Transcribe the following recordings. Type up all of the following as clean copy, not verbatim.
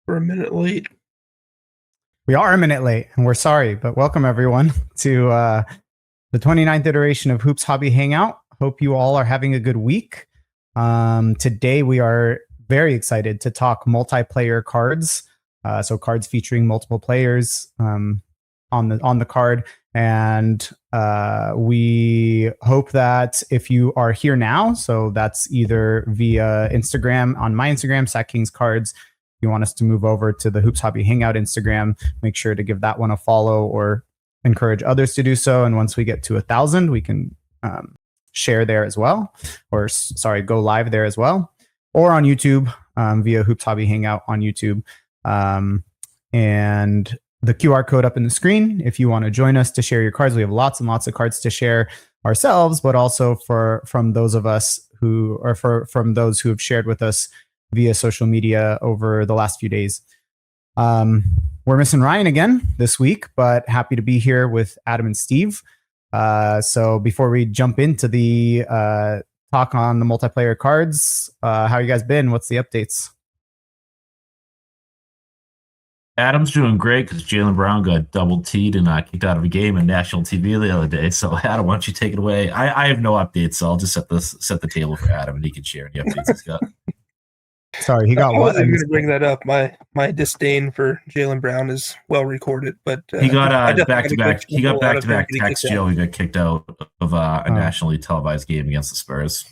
We're a minute late. We are a minute late, and we're sorry, but welcome everyone to the 29th iteration of Hoops Hobby Hangout. Hope you all are having a good week. Today we are very excited to talk multiplayer cards. So cards featuring multiple players on the card, and we hope that if you are here now, so that's either via Instagram on my Instagram, Sack Kings Cards. You want us to move over to the Hoops Hobby Hangout Instagram, make sure to give that one a follow or encourage others to do so. And once we get to 1,000, we can share there as well, or go live there as well, or on YouTube via Hoops Hobby Hangout on YouTube. And the QR code up in the screen if you want to join us to share your cards. We have lots and lots of cards to share ourselves, but also from those of us who are from those who have shared with us via social media over the last few days. We're missing Ryan again this week, but happy to be here with Adam and Steve. So before we jump into the talk on the multiplayer cards, how you guys been? What's the updates? Adam's doing great because Jaylen Brown got double teed and kicked out of a game on national TV the other day. So Adam, why don't you take it away? I have no updates, so I'll just set the table for Adam and he can share any updates he's got. Sorry, he got I what? wasn't going to bring that up. My disdain for Jaylen Brown is well recorded, but he got back-to-back. He got back-to-back text jail. He got kicked out of a nationally televised game against the Spurs.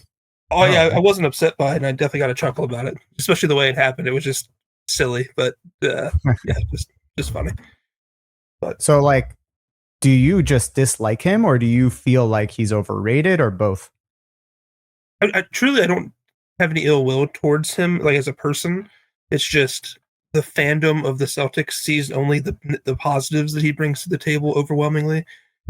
Oh yeah, I wasn't upset by it, and I definitely got a chuckle about it, especially the way it happened. It was just silly, but yeah, just funny. But so, like, do you just dislike him, or do you feel like he's overrated, or both? I truly don't have any ill will towards him, like as a person. It's just the fandom of the Celtics sees only the positives that he brings to the table overwhelmingly,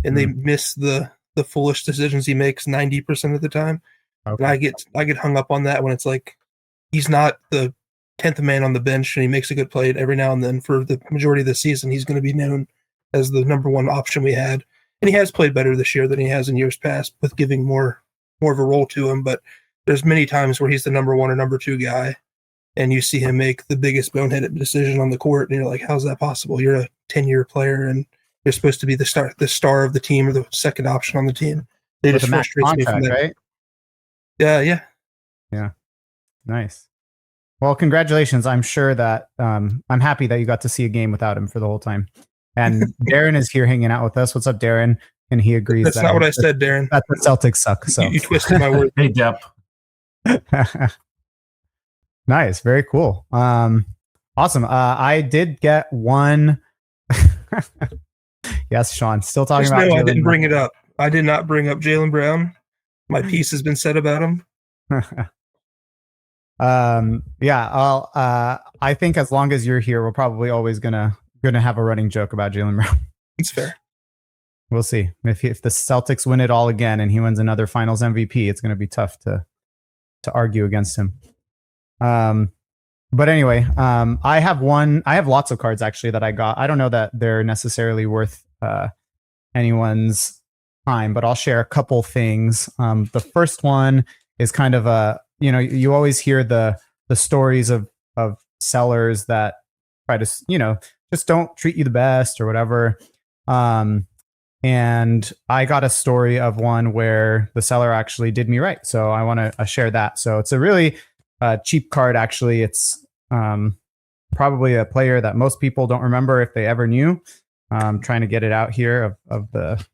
and they miss the foolish decisions he makes 90% of the time. Okay. And I get hung up on that when it's like he's not the 10th man on the bench and he makes a good play every now and then. For the majority of the season, he's going to be known as the number one option we had, and he has played better this year than he has in years past, with giving more of a role to him. But there's many times where he's the number one or number two guy, and you see him make the biggest boneheaded decision on the court, and you're like, how's that possible? You're a 10-year player, and you're supposed to be the star of the team, or the second option on the team. They just frustrate me from that. Right? Yeah. Nice. Well, congratulations. I'm sure that I'm happy that you got to see a game without him for the whole time. And Darren is here hanging out with us. What's up, Darren? And he agrees. That's not what I said, Darren. That the Celtics suck. So you twisted my words. Hey, Depp. Nice. Very cool. Awesome. I did get one. Yes, Sean. Still talking about Jaylen. I didn't bring it up. I did not bring up Jaylen Brown. My piece has been said about him. I think as long as you're here, we're probably always gonna have a running joke about Jaylen Brown. It's fair. We'll see if the Celtics win it all again and he wins another Finals MVP. It's gonna be tough to argue against him. But anyway, I have lots of cards actually that I got. I don't know that they're necessarily worth anyone's time, but I'll share a couple things. The first one is kind of a, you always hear the stories of sellers that try to, just don't treat you the best or whatever. And I got a story of one where the seller actually did me right. So I want to share that. So it's a really cheap card, actually. It's probably a player that most people don't remember if they ever knew. Trying to get it out here of the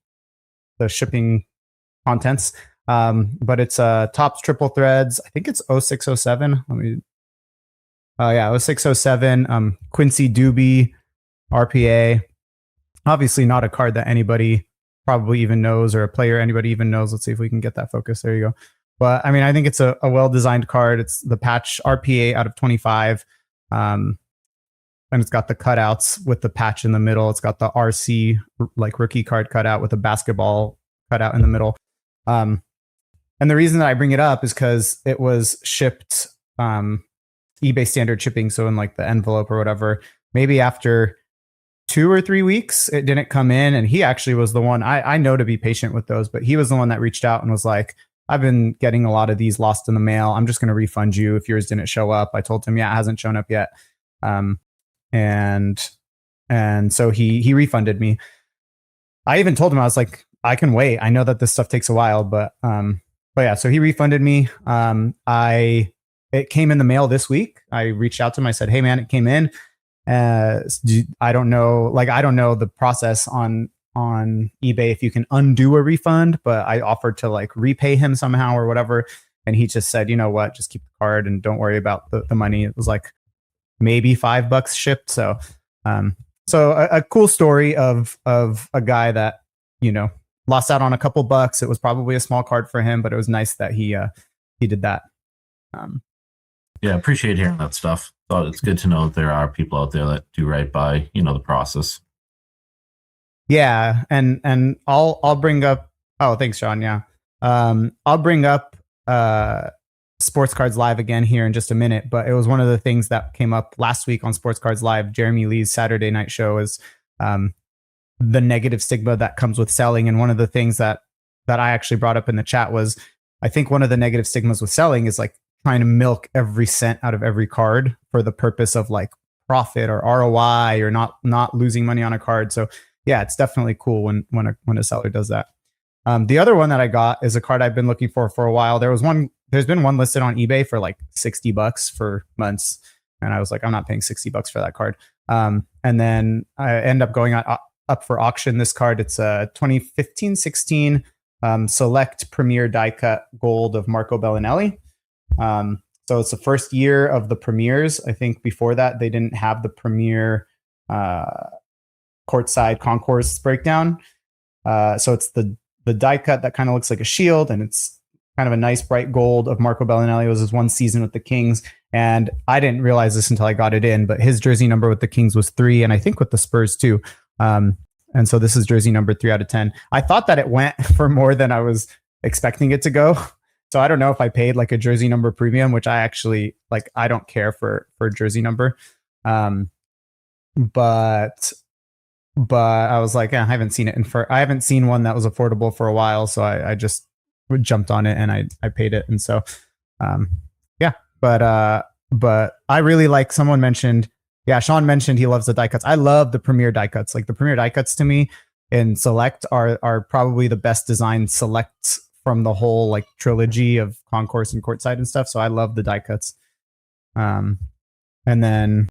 shipping contents. But it's Topps Triple Threads. I think it's 0607. 0607. Quincy Doobie, RPA. Obviously not a card that anybody probably even knows, or a player anybody even knows. Let's see if we can get that focus. There you go. But I mean, I think it's a well-designed card. It's the patch RPA out of 25. And it's got the cutouts with the patch in the middle. It's got the RC, like rookie card cutout with a basketball cutout in the middle. And the reason that I bring it up is because it was shipped eBay standard shipping. So in like the envelope or whatever, maybe after 2 or 3 weeks, it didn't come in. And he actually was the one, I know to be patient with those, but he was the one that reached out and was like, I've been getting a lot of these lost in the mail. I'm just going to refund you if yours didn't show up. I told him, yeah, it hasn't shown up yet. and so he refunded me. I even told him, I was like, I can wait. I know that this stuff takes a while, but yeah, so he refunded me. It came in the mail this week. I reached out to him. I said, hey man, it came in. I don't know the process on eBay if you can undo a refund, but I offered to like repay him somehow or whatever. And he just said, you know what, just keep the card and don't worry about the money. It was like maybe $5 shipped. So, a cool story of a guy that, you know, lost out on a couple bucks. It was probably a small card for him, but it was nice that he did that. Yeah, appreciate hearing that stuff. Thought it's good to know that there are people out there that do right by, you know, the process. Yeah, and I'll bring up. Oh, thanks, Sean. Yeah, I'll bring up Sports Cards Live again here in just a minute. But it was one of the things that came up last week on Sports Cards Live. Jeremy Lee's Saturday night show is the negative stigma that comes with selling, and one of the things that I actually brought up in the chat was, I think one of the negative stigmas with selling is like trying to milk every cent out of every card for the purpose of like profit or ROI or not losing money on a card. So yeah, it's definitely cool when a seller does that. The other one that I got is a card I've been looking for a while. There's been one listed on eBay for like $60 for months. And I was like, I'm not paying $60 for that card. And then I end up going up for auction. This card, it's a 2015-16 Select Premier Die Cut Gold of Marco Bellinelli. So it's the first year of the premieres. I think before that, they didn't have the premier courtside concourse breakdown. So it's the die cut that kind of looks like a shield, and it's kind of a nice bright gold of Marco Bellinelli. It was his one season with the Kings, and I didn't realize this until I got it in, but his jersey number with the Kings was 3, and I think with the Spurs too. And so this is jersey number 3 out of 10. I thought that it went for more than I was expecting it to go. So I don't know if I paid like a jersey number premium, which I actually like. I don't care for jersey number, but I was like, I haven't seen it I haven't seen one that was affordable for a while, so I just jumped on it and I paid it, and so yeah. But I really like. Someone mentioned, yeah, Sean mentioned he loves the die cuts. I love the premier die cuts. Like the premier die cuts to me in Select are probably the best designed selects from the whole like trilogy of concourse and courtside and stuff. So I love the die cuts. And then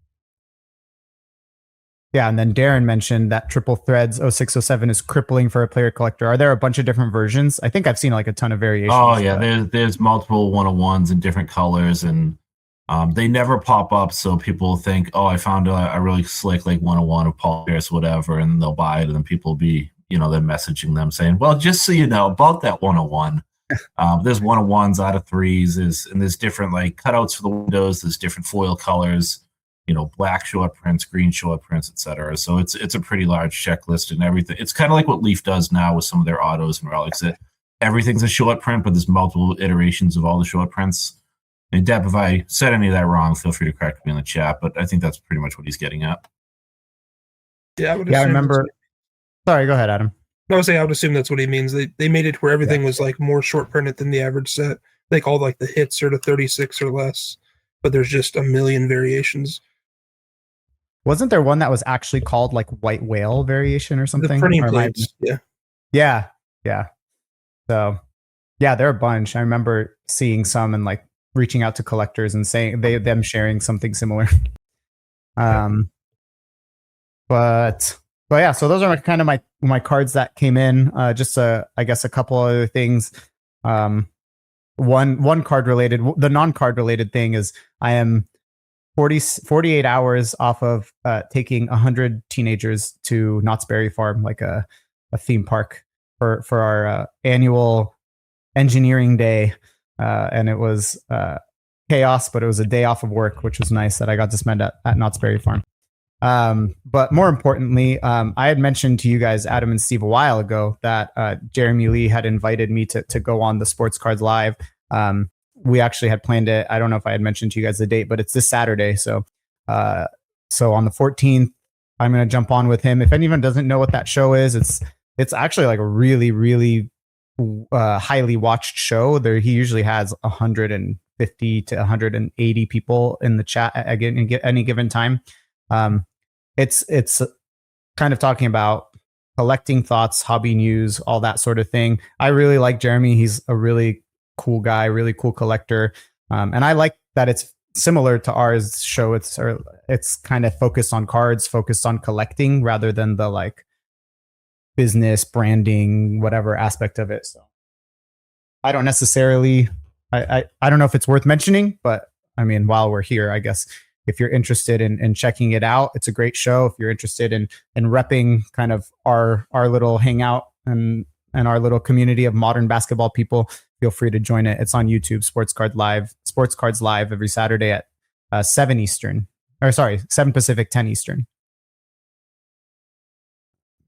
Darren mentioned that Triple Threads 0607 is crippling for a player collector. Are there a bunch of different versions? I think I've seen like a ton of variations. Oh yeah, there's multiple 101s in different colors, and they never pop up, so people think, oh, I found a really slick like 101 of Paul Pierce, whatever, and they'll buy it, and then people will be, you know, they're messaging them saying, well, just so you know about that 101. There's 101s out of 3s, and there's different like cutouts for the windows. There's different foil colors, you know, black short prints, green short prints, etc. So it's a pretty large checklist and everything. It's kind of like what Leaf does now with some of their autos and relics. That everything's a short print, but there's multiple iterations of all the short prints. And Deb, if I said any of that wrong, feel free to correct me in the chat. But I think that's pretty much what he's getting at. Yeah, I remember. Sorry, go ahead, Adam. I would assume that's what he means. They made it where everything was like more short printed than the average set. Like all like the hits are to 36 or less, but there's just a million variations. Wasn't there one that was actually called like White Whale variation or something? The printing plates, yeah. So yeah, there are a bunch. I remember seeing some and like reaching out to collectors and saying them sharing something similar. But yeah, so those are kind of my cards that came in. Just I guess a couple other things. One card related. The non-card related thing is I am 48 hours off of taking 100 teenagers to Knott's Berry Farm, like a theme park for our annual engineering day. And it was chaos, but it was a day off of work, which was nice that I got to spend at Knott's Berry Farm. But more importantly, I had mentioned to you guys, Adam and Steve, a while ago that Jeremy Lee had invited me to go on the Sports Cards Live. We actually had planned it. I don't know if I had mentioned to you guys the date, but it's this Saturday. So on the 14th, I'm going to jump on with him. If anyone doesn't know what that show is, it's actually like a really, really highly watched show. He usually has 150 to 180 people in the chat at any given time. It's kind of talking about collecting thoughts, hobby news, all that sort of thing. I really like Jeremy. He's a really cool guy, really cool collector. And I like that it's similar to ours show. It's kind of focused on cards, focused on collecting rather than the like business branding, whatever aspect of it. So I don't necessarily, I don't know if it's worth mentioning, but I mean, while we're here, I guess if you're interested in checking it out, it's a great show. If you're interested in repping kind of our little hangout and our little community of modern basketball people, feel free to join it. It's on YouTube, Sports Cards Live every Saturday at 7 Eastern. Or sorry, 7 Pacific, 10 Eastern.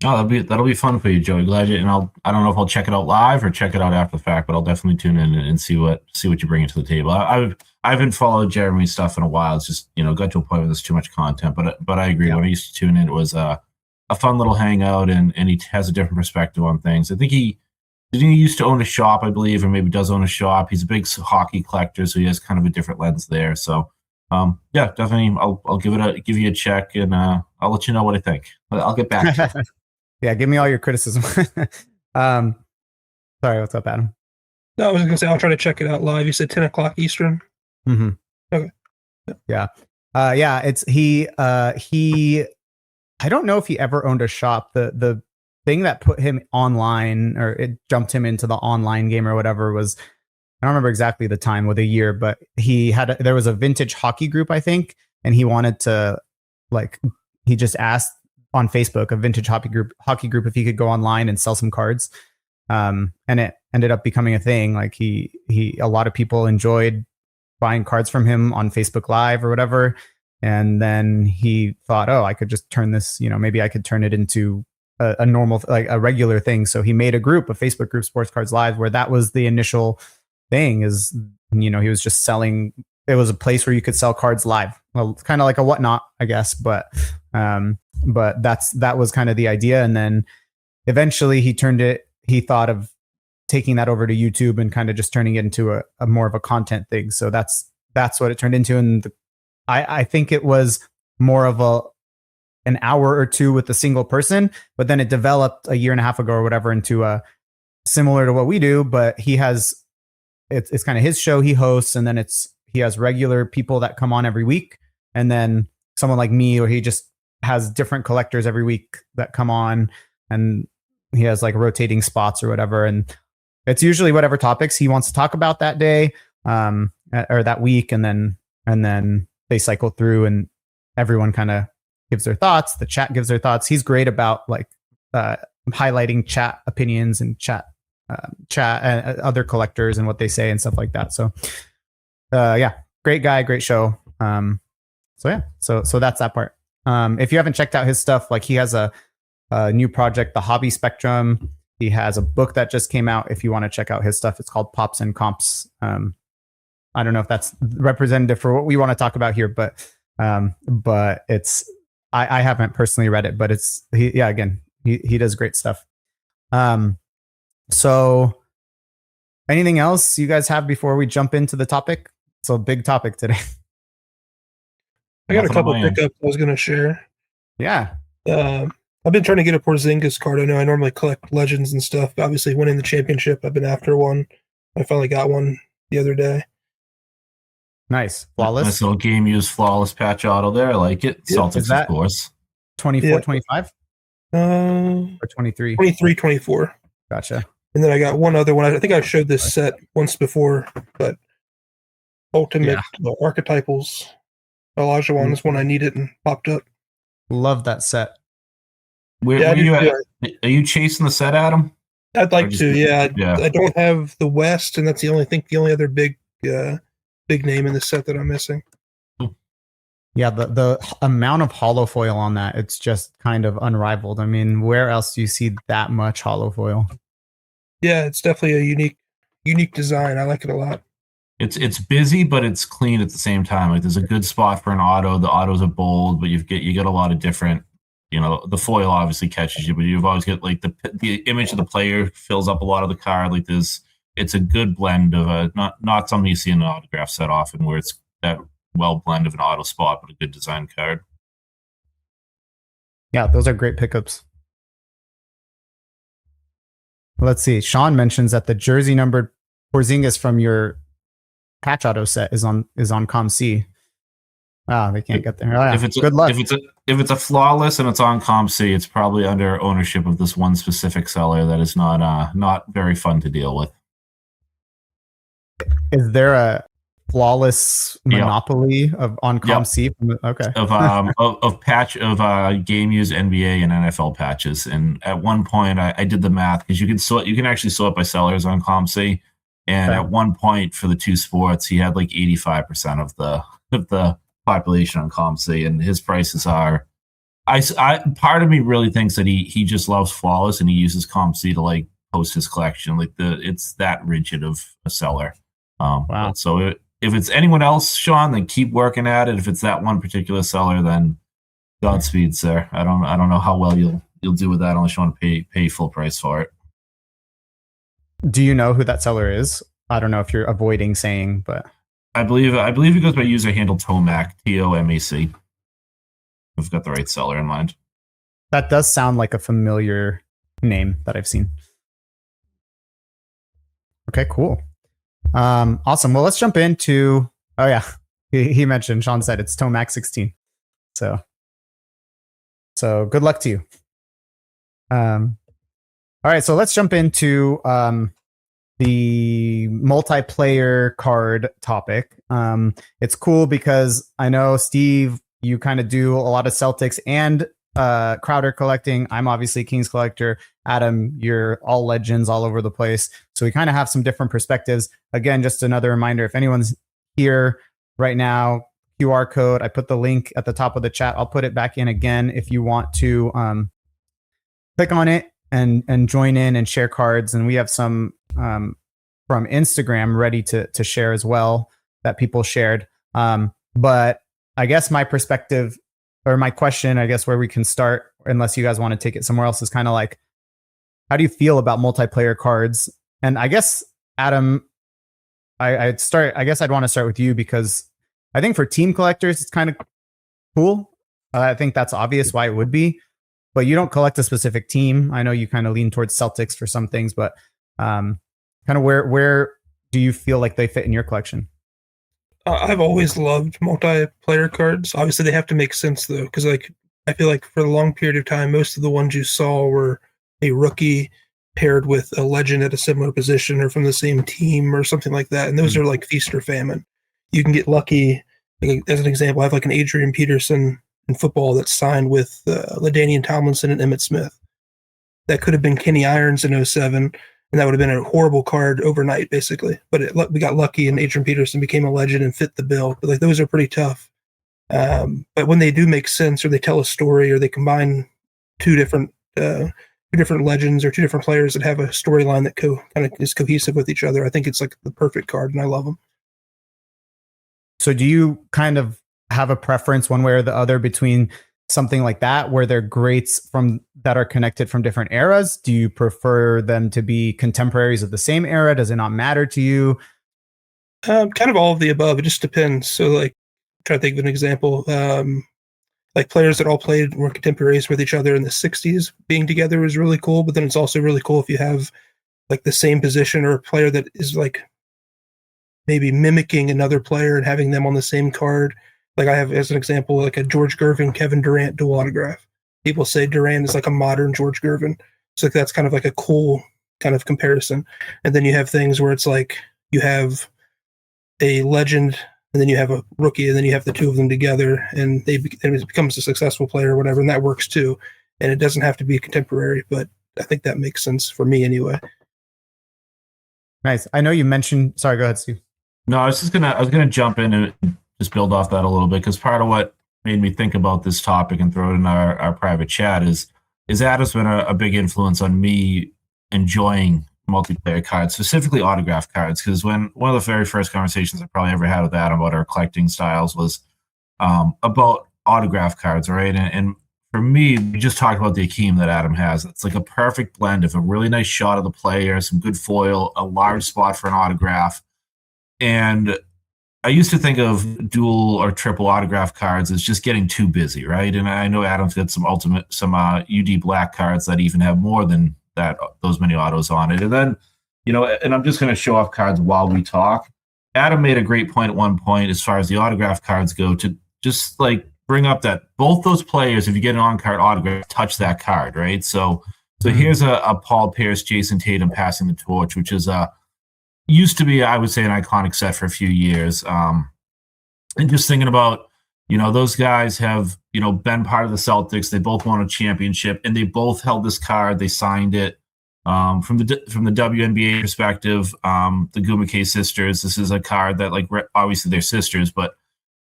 Oh, that'll be fun for you, Joey. Glad you. And I don't know if I'll check it out live or check it out after the fact, but I'll definitely tune in and see what you bring to the table. I haven't followed Jeremy's stuff in a while. It's just got to a point where there's too much content. But I agree. Yeah. When I used to tune in, it was a fun little hangout, and he has a different perspective on things. I think he used to own a shop, I believe, or maybe does own a shop. He's a big hockey collector, so he has kind of a different lens there. So. Yeah, definitely. I'll give you a check, and I'll let you know what I think. I'll get back to you. Yeah, give me all your criticism. Sorry, what's up, Adam? No, I was going to say I'll try to check it out live. You said 10 o'clock Eastern. Mm-hmm. Okay. Yeah. Yeah. It's he. I don't know if he ever owned a shop. The thing that put him online, or it jumped him into the online game or whatever, was, I don't remember exactly the time with a year, but there was a vintage hockey group, I think, and he wanted to, like, he just asked on Facebook, a vintage hockey group, if he could go online and sell some cards. And it ended up becoming a thing. Like a lot of people enjoyed buying cards from him on Facebook Live or whatever. And then he thought, oh, I could just turn this, maybe I could turn it into a normal, like a regular thing. So he made a Facebook group, Sports Cards Live, where that was the initial thing. Is, he was just selling. It was a place where you could sell cards live. Well, kind of like a Whatnot, I guess, but that was kind of the idea. And then eventually he thought of taking that over to YouTube and kind of just turning it into a more of a content thing. So that's what it turned into. And I think it was more of an hour or two with a single person, but then it developed a year and a half ago or whatever into a similar to what we do, but it's kind of his show he hosts, and then he has regular people that come on every week, and then someone like me, or he just has different collectors every week that come on, and he has like rotating spots or whatever. And it's usually whatever topics he wants to talk about that day, or that week. And then they cycle through, and everyone kind of gives their thoughts. The chat gives their thoughts. He's great about like highlighting chat opinions and chat other collectors and what they say and stuff like that. So yeah, great guy, great show. So yeah, so that's that part. If you haven't checked out his stuff, like he has a new project, the Hobby Spectrum. He has a book that just came out. If you want to check out his stuff, it's called Pops and Comps. I don't know if that's representative for what we want to talk about here, but it's, I haven't personally read it, but he does great stuff. So anything else you guys have before we jump into the topic? It's a big topic today. I got a couple of pickups I was going to share. Yeah. I've been trying to get a Porzingis card. I know I normally collect legends and stuff. Obviously, winning the championship, I've been after one. I finally got one the other day. Nice. Flawless. Nice little game used flawless patch auto there. I like it. Yep. Celtics, of course. 24, 25? Or 23? 23, 24. Gotcha. And then I got one other one. I think I showed this set once before, but Ultimate Archetypals. Elijah one is one I needed and popped up. Love that set. Are you chasing the set, Adam? I'd like to, yeah. I don't have the West, and that's the only other big name in the set that I'm missing. Yeah, the amount of holo foil on that, it's just kind of unrivaled. I mean, where else do you see that much holo foil? Yeah, it's definitely a unique design. I like it a lot. It's busy, but it's clean at the same time. Like there's a good spot for an auto. The autos are bold, but you get a lot of different. The foil obviously catches you, but you've always got like the image of the player fills up a lot of the card. Like it's a good blend of not something you see in an autograph set often, where it's that well blend of an auto spot, but a good design card. Yeah, those are great pickups. Let's see. Sean mentions that the jersey numbered Porzingis from your patch auto set is on ComC. Ah, they can't get there. Oh, yeah. Good luck. If it's a flawless and it's on ComC, it's probably under ownership of this one specific seller that is not very fun to deal with. Is there a flawless monopoly on ComC? Yep. Okay. Of patch of game use NBA and NFL patches, and at one point I did the math because you can actually sort by sellers on ComC, and at one point for the two sports he had like 85% of the population on ComC, and his prices are. I part of me really thinks that he just loves flawless and he uses ComC to like post his collection. Like it's that rigid of a seller. Wow. So if it's anyone else, Sean, then keep working at it. If it's that one particular seller, then Godspeed, sir. I don't know how well you'll do with that unless you want to pay full price for it. Do you know who that seller is? I don't know if you're avoiding saying, but I believe he goes by user handle Tomac, TOMAC. We've got the right seller in mind. That does sound like a familiar name that I've seen. Okay, cool. Awesome. Well, let's jump into. Oh yeah, he mentioned. Sean said it's Tomac 16. So good luck to you. All right, so let's jump into the multiplayer card topic. It's cool because I know, Steve, you kind of do a lot of Celtics and Crowder collecting. I'm obviously Kings collector. Adam, you're all legends all over the place. So we kind of have some different perspectives. Again, just another reminder, if anyone's here right now, QR code, I put the link at the top of the chat. I'll put it back in again if you want to click on it and join in and share cards. And we have some from Instagram ready to share as well that people shared. But I guess my perspective or my question, I guess where we can start, unless you guys want to take it somewhere else, is kind of like, how do you feel about multiplayer cards? And I guess, Adam, I'd want to start with you because I think for team collectors, it's kind of cool. I think that's obvious why it would be, but you don't collect a specific team. I know you kind of lean towards Celtics for some things, but kind of where do you feel like they fit in your collection? I've always loved multiplayer cards. Obviously, they have to make sense though, because like I feel like for a long period of time, most of the ones you saw were a rookie paired with a legend at a similar position or from the same team or something like that, and those are like feast or famine. You can get lucky. Like, as an example, I have like an Adrian Peterson in football that's signed with LaDainian Tomlinson and Emmitt Smith. That could have been Kenny Irons in 07. And that would have been a horrible card overnight, basically. But we got lucky, and Adrian Peterson became a legend and fit the bill. But like those are pretty tough. But when they do make sense, or they tell a story, or they combine two different legends or two different players that have a storyline that kind of is cohesive with each other, I think it's like the perfect card, and I love them. So, do you kind of have a preference one way or the other between something like that, where they're greats that are connected from different eras? Do you prefer them to be contemporaries of the same era? Does it not matter to you? Kind of all of the above. It just depends. So, like, try to think of an example. Like players that all played were contemporaries with each other in the 60s, being together is really cool. But then it's also really cool if you have like the same position or a player that is like maybe mimicking another player and having them on the same card. Like I have, as an example, like a George Gervin, Kevin Durant dual autograph. People say Durant is like a modern George Gervin. So like that's kind of like a cool kind of comparison. And then you have things where it's like you have a legend and then you have a rookie and then you have the two of them together and it becomes a successful player or whatever. And that works too. And it doesn't have to be a contemporary, but I think that makes sense for me anyway. Nice. I know you mentioned, sorry, go ahead, Steve. No, I was gonna jump in and just build off that a little bit, because part of what made me think about this topic and throw it in our private chat is Adam's been a big influence on me enjoying multiplayer cards, specifically autograph cards, because one of the very first conversations I probably ever had with Adam about our collecting styles was about autograph cards, right? And for me, we just talked about the Akeem that Adam has. It's like a perfect blend of a really nice shot of the player, some good foil, a large spot for an autograph, and I used to think of dual or triple autograph cards as just getting too busy, right? And I know Adam's got some UD Black cards that even have more than that, those many autos on it. And then, and I'm just going to show off cards while we talk. Adam made a great point at one point as far as the autograph cards go to just like bring up that both those players, if you get an on-card autograph, touch that card, right? So here's a Paul Pierce, Jason Tatum passing the torch, which is used to be, I would say, an iconic set for a few years. And just thinking about, those guys have, been part of the Celtics. They both won a championship, and they both held this card. They signed it. From the WNBA perspective, the Gumake sisters, this is a card that, like, obviously they're sisters, but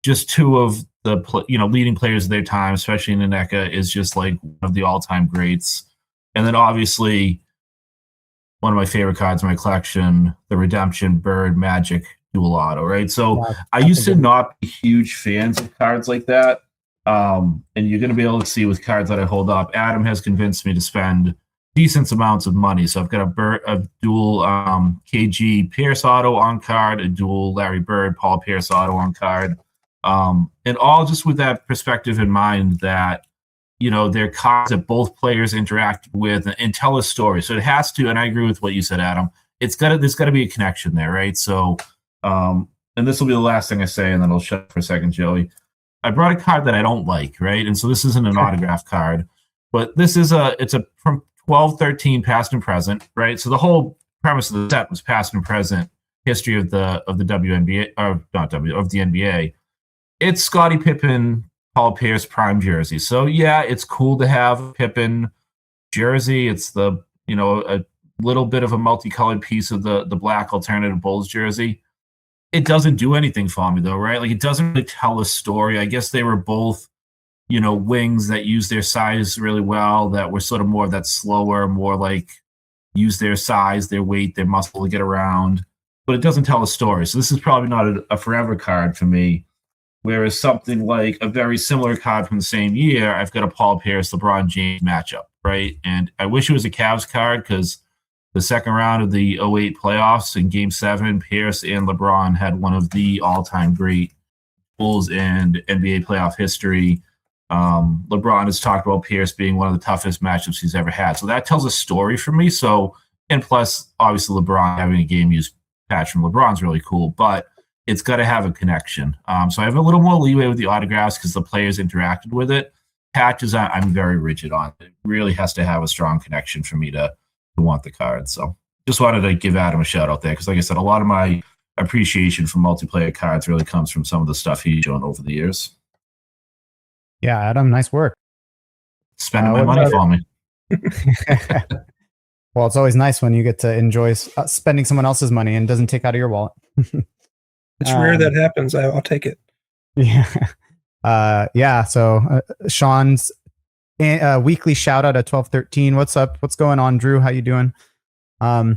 just two of the leading players of their time, especially in Nneka, is just like one of the all-time greats. And then obviously one of my favorite cards in my collection, the Redemption Bird Magic dual auto, right? So I used to not be huge fans of cards like that. And you're going to be able to see with cards that I hold up, Adam has convinced me to spend decent amounts of money. So I've got a dual KG Pierce auto on card, a dual Larry Bird, Paul Pierce auto on card. And all just with that perspective in mind that, they're cards that both players interact with and tell a story. So it has to, and I agree with what you said, Adam, there's got to be a connection there, right? So, and this will be the last thing I say, and then I'll shut up for a second, Joey. I brought a card that I don't like, right? And so this isn't an autograph card, but this is it's from 12-13 past and present, right? So the whole premise of the set was past and present history of the WNBA, or not W, of the NBA. It's Scottie Pippen, Paul Pierce prime jersey. So yeah, it's cool to have a Pippen jersey. It's the, a little bit of a multicolored piece of the black alternative Bulls jersey. It doesn't do anything for me though, right? Like, it doesn't really tell a story. I guess they were both, wings that use their size really well, that were sort of more of that slower, more like use their size, their weight, their muscle to get around, but it doesn't tell a story. So this is probably not a forever card for me. Whereas something like a very similar card from the same year, I've got a Paul Pierce, LeBron James matchup, right? And I wish it was a Cavs card, because the second round of the 2008 playoffs in Game 7, Pierce and LeBron had one of the all-time great Bulls and NBA playoff history. LeBron has talked about Pierce being one of the toughest matchups he's ever had. So that tells a story for me. So, and plus, obviously, LeBron having a game-used patch from LeBron's really cool, but it's got to have a connection. So I have a little more leeway with the autographs because the players interacted with it. Patches, I'm very rigid on. It really has to have a strong connection for me to want the card. So just wanted to give Adam a shout out there, because like I said, a lot of my appreciation for multiplayer cards really comes from some of the stuff he's shown over the years. Yeah, Adam, nice work. Spending my money for me. Well, it's always nice when you get to enjoy spending someone else's money and doesn't take out of your wallet. It's rare that happens. I'll take it. Yeah. So Sean's weekly shout out at 12:13. What's up? What's going on, Drew? How you doing? I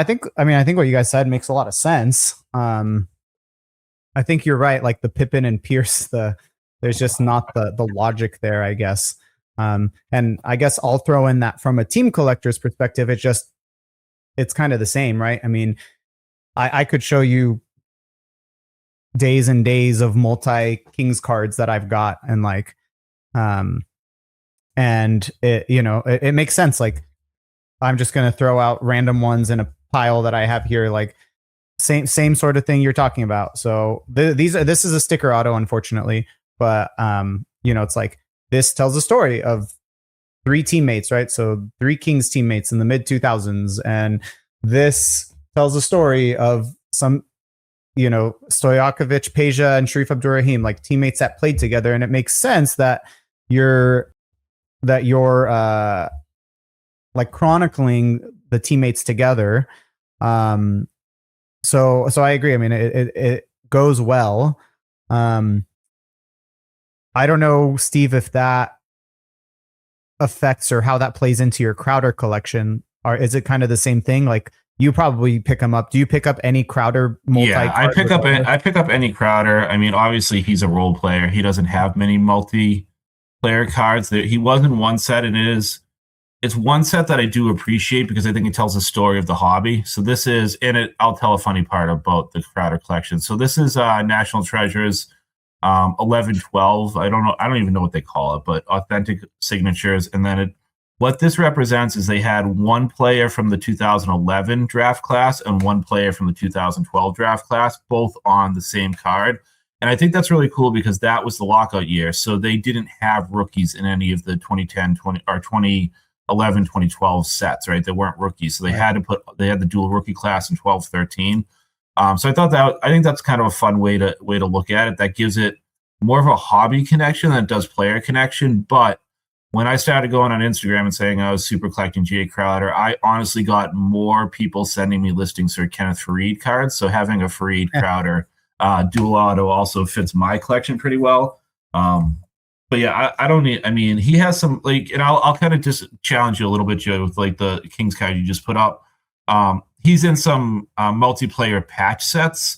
think what you guys said makes a lot of sense. I think you're right. Like the Pippen and Pierce, there's just not the logic there, I guess. And I guess I'll throw in that from a team collector's perspective, it's kind of the same, right? I mean, I could show you days and days of multi-Kings cards that I've got, and like, and it makes sense. Like, I'm just going to throw out random ones in a pile that I have here, like same sort of thing you're talking about. So this is a sticker auto, unfortunately, but it's like, this tells a story of 3 teammates, right? So 3 Kings teammates in the mid 2000s, and this tells a story of some, Stojakovic, Peja, and Sharif Abdurrahim, like teammates that played together, and it makes sense that you're like chronicling the teammates together. So I agree. I mean, it goes well. I don't know, Steve, if that affects or how that plays into your Crowder collection. Or is it kind of the same thing? Like, you probably pick them up. Do you pick up any Crowder multi? Yeah, I pick up any Crowder. I mean, obviously he's a role player. He doesn't have many multiplayer cards. He was in one set, and it's it's one set that I do appreciate because I think it tells the story of the hobby. So this is, I'll tell a funny part about the Crowder collection. So this is National Treasures 11-12. I don't even know what they call it, but authentic signatures. And then what this represents is they had one player from the 2011 draft class and one player from the 2012 draft class, both on the same card. And I think that's really cool because that was the lockout year. So they didn't have rookies in any of the 2010, 2011, 2012 sets, right? They weren't rookies. So they had the dual rookie class in 12, 13. So I think that's kind of a fun way to look at it. That gives it more of a hobby connection than it does player connection. But when I started going on Instagram and saying I was super collecting Jay Crowder, I honestly got more people sending me listings for Kenneth Faried cards. So having a Faried Crowder dual auto also fits my collection pretty well. But yeah, he has some and I'll kind of just challenge you a little bit, Joe, with like the Kings card you just put up. He's in some multiplayer patch sets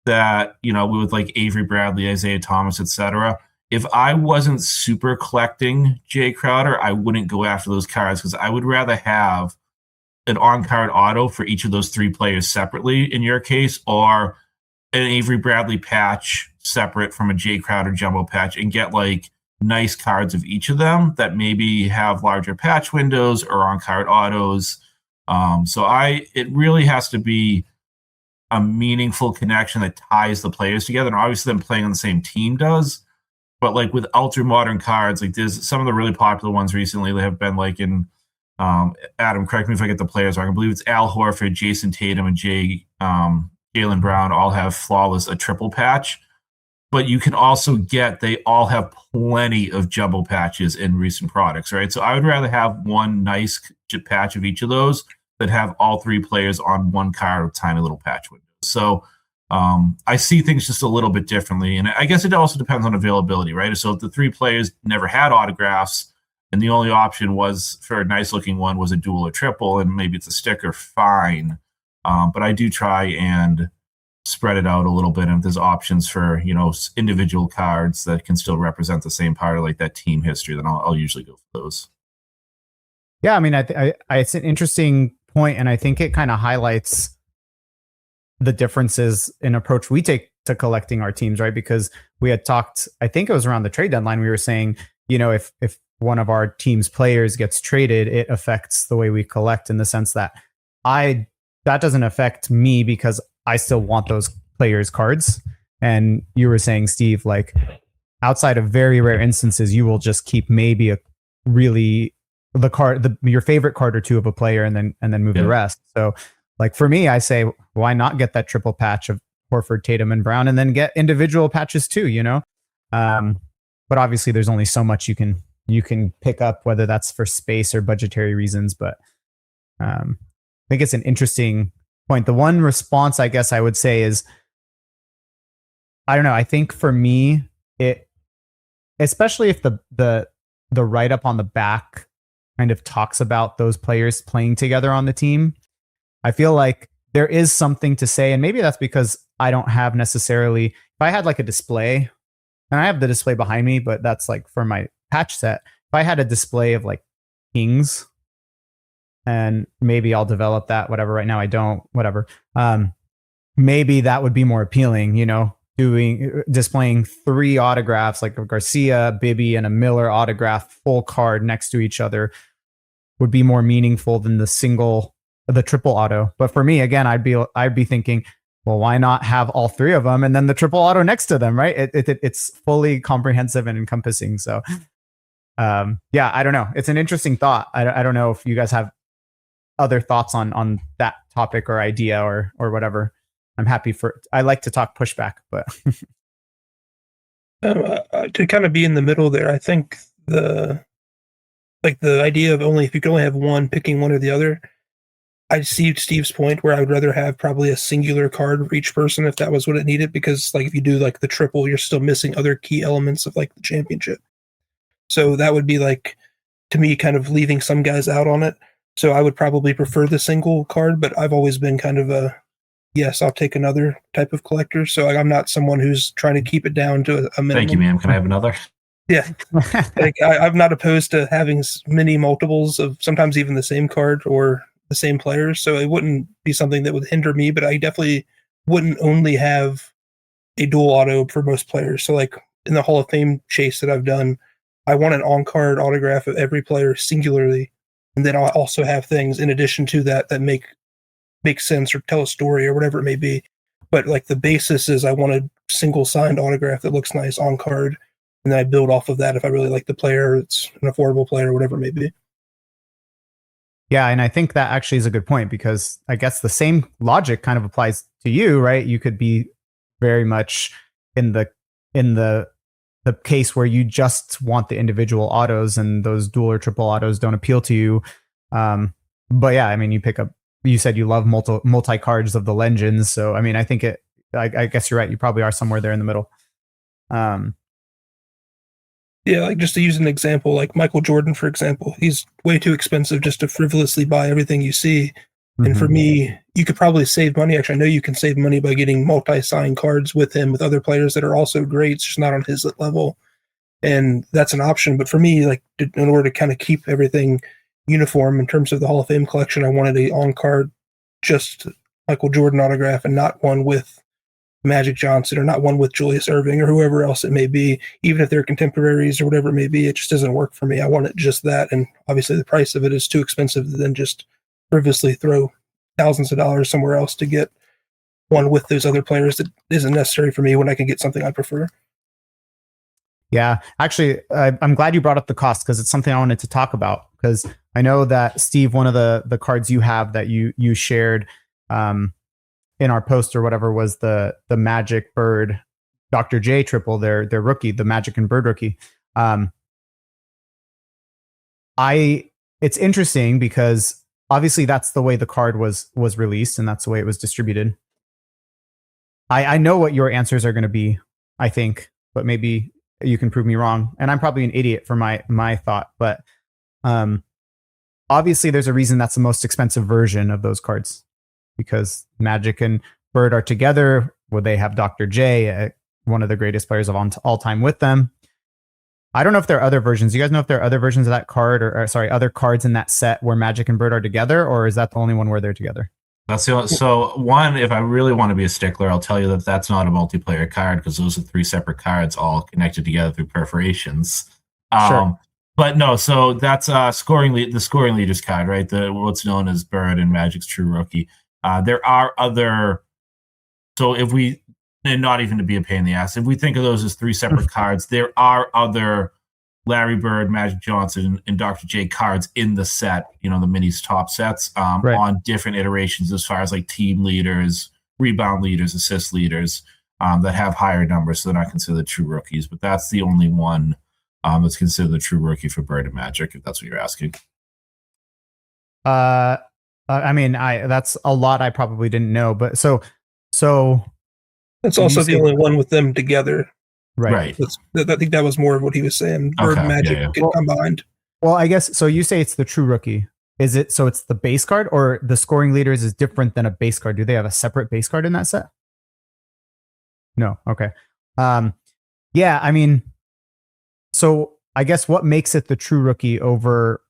that, with like Avery Bradley, Isaiah Thomas, etc. If I wasn't super collecting Jay Crowder, I wouldn't go after those cards because I would rather have an on-card auto for each of those three players separately in your case, or an Avery Bradley patch separate from a Jay Crowder jumbo patch and get like nice cards of each of them that maybe have larger patch windows or on-card autos. It really has to be a meaningful connection that ties the players together. And obviously them playing on the same team does. But like with ultra modern cards, like there's some of the really popular ones recently that have been like in Adam, correct me if I get the players wrong. I believe it's Al Horford, Jason Tatum, and Jaylen Brown all have Flawless, a triple patch. But you can also they all have plenty of jumbo patches in recent products, right? So I would rather have one nice patch of each of those that have all three players on one card with tiny little patch windows. So I see things just a little bit differently. And I guess it also depends on availability, right? So if the three players never had autographs and the only option was for a nice looking one was a dual or triple, and maybe it's a sticker, fine. But I do try and spread it out a little bit. And if there's options for, individual cards that can still represent the same part of like that team history, then I'll usually go for those. Yeah. I mean, it's an interesting point, and I think it kind of highlights the differences in approach we take to collecting our teams, right? Because we had talked, I think it was around the trade deadline, we were saying, if one of our team's players gets traded, it affects the way we collect in the sense that that doesn't affect me because I still want those players' cards. And you were saying, Steve, like outside of very rare instances, you will just keep maybe your favorite card or two of a player and then move the rest. So like for me, I say, why not get that triple patch of Horford, Tatum, and Brown, and then get individual patches too, But obviously there's only so much you can pick up, whether that's for space or budgetary reasons. But I think it's an interesting point. The one response I guess I would say is, I don't know. I think for me, especially if the write-up on the back kind of talks about those players playing together on the team, I feel like there is something to say, and maybe that's because I don't have necessarily, if I had like a display, and I have the display behind me, but that's like for my patch set. If I had a display of like Kings, and maybe I'll develop that, whatever. Right now I don't, whatever. Maybe that would be more appealing, displaying three autographs, like a Garcia, Bibby, and a Miller autograph full card next to each other would be more meaningful than the triple auto. But for me, again, I'd be thinking, well, why not have all three of them and then the triple auto next to them, right? It's fully comprehensive and encompassing. So, yeah, I don't know. It's an interesting thought. I don't know if you guys have other thoughts on that topic or idea or whatever. I like to talk pushback, but to kind of be in the middle there, I think the idea of if you can only have one, picking one or the other. I see Steve's point where I would rather have probably a singular card for each person if that was what it needed, because like if you do like the triple, you're still missing other key elements of like the championship. So that would be like, to me, kind of leaving some guys out on it. So I would probably prefer the single card, but I've always been kind of yes, I'll take another type of collector. So I'm not someone who's trying to keep it down to a minimum. Thank you, ma'am. Can I have another? Yeah, like I'm not opposed to having many multiples of sometimes even the same card or the same players. So it wouldn't be something that would hinder me, but I definitely wouldn't only have a dual auto for most players. So like in the Hall of Fame chase that I've done, I want an on-card autograph of every player singularly, and then I'll also have things in addition to that that make sense or tell a story or whatever it may be. But like the basis is I want a single signed autograph that looks nice on card, and then I build off of that if I really like the player, it's an affordable player, whatever it may be. Yeah, and I think that actually is a good point because I guess the same logic kind of applies to you, right? You could be very much in the case where you just want the individual autos and those dual or triple autos don't appeal to you. But yeah, I mean, you said you love multi cards of the legends. So, I mean, I think I guess you're right. You probably are somewhere there in the middle. Yeah, like just to use an example, like Michael Jordan, for example, he's way too expensive just to frivolously buy everything you see. And for me, you could probably save money. Actually, I know you can save money by getting multi-signed cards with him with other players that are also great. It's just not on his level. And that's an option. But for me, like in order to kind of keep everything uniform in terms of the Hall of Fame collection, I wanted a on-card just Michael Jordan autograph and not one with Magic Johnson or not one with Julius Erving or whoever else it may be, even if they're contemporaries or whatever it may be. It just doesn't work for me. I want it just that. And obviously the price of it is too expensive to then just frivolously throw thousands of dollars somewhere else to get one with those other players that isn't necessary for me when I can get something I prefer. Yeah, actually, I'm glad you brought up the cost because it's something I wanted to talk about. Because I know that Steve, one of the cards you have that you shared in our post or whatever was the Magic Bird Dr. J triple, their rookie, the Magic and Bird rookie. It's interesting because obviously that's the way the card was released and that's the way it was distributed. I know what your answers are going to be, I think, but maybe you can prove me wrong. And I'm probably an idiot for my thought, but obviously there's a reason that's the most expensive version of those cards because Magic and Bird are together. Well, they have Dr. J, one of the greatest players of all time with them. I don't know if there are other versions. You guys know if there are other versions of that card or sorry, other cards in that set where Magic and Bird are together, or is that the only one where they're together? That's the only, so one, if I really want to be a stickler, I'll tell you that that's not a multiplayer card because those are three separate cards all connected together through perforations. Sure. But no, so that's the scoring leaders card, right? What's known as Bird and Magic's True Rookie. There are other. So if we, and not even to be a pain in the ass, if we think of those as three separate cards, there are other Larry Bird, Magic Johnson, and Dr. J cards in the set, the minis top sets on different iterations as far as like team leaders, rebound leaders, assist leaders that have higher numbers. So they're not considered true rookies, but that's the only one that's considered the true rookie for Bird and Magic, if that's what you're asking. I mean, that's a lot I probably didn't know, but so that's also the only one with them together. Right. I think that was more of what he was saying. Bird and Magic get combined. Well, I guess so. You say it's the true rookie. Is it so? It's the base card, or the scoring leaders is different than a base card? Do they have a separate base card in that set? No. Okay. Yeah. I mean, so I guess what makes it the true rookie over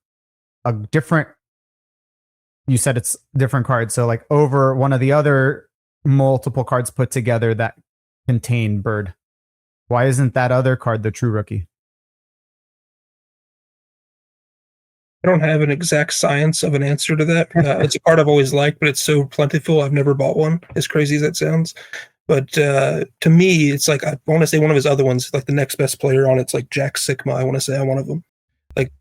a different? You said it's different cards, so like over one of the other multiple cards put together that contain Bird. Why isn't that other card the true rookie? I don't have an exact science of an answer to that. It's a card I've always liked, but it's so plentiful. I've never bought one, as crazy as that sounds. But to me, it's like I want to say one of his other ones, like the next best player on it's like Jack Sikma. I want to say I'm one of them. Like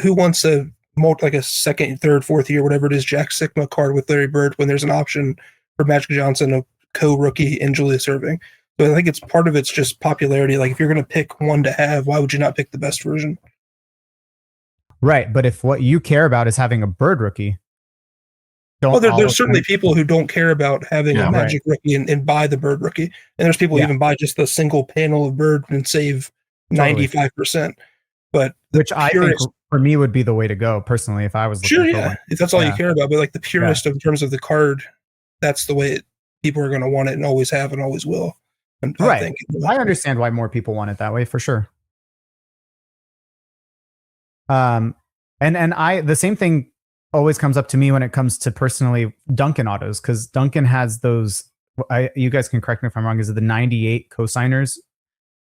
who wants like a second, third, fourth year, whatever it is, Jack Sikma card with Larry Bird when there's an option for Magic Johnson, a co-rookie, and Julius Erving. So I think it's part of it's just popularity. Like if you're going to pick one to have, why would you not pick the best version? Right, but if what you care about is having a Bird rookie, there's certainly people who don't care about having a Magic rookie and buy the Bird rookie, and there's people who even buy just the single panel of Bird and save 95%. But which I think for me would be the way to go personally if I was looking for one. If that's all you care about. But like the purist in terms of the card, that's the way people are going to want it and always have and always will. And I understand why more people want it that way for sure. And I the same thing always comes up to me when it comes to personally Duncan autos, because Duncan has those. You guys can correct me if I'm wrong. Is it the 98 cosigners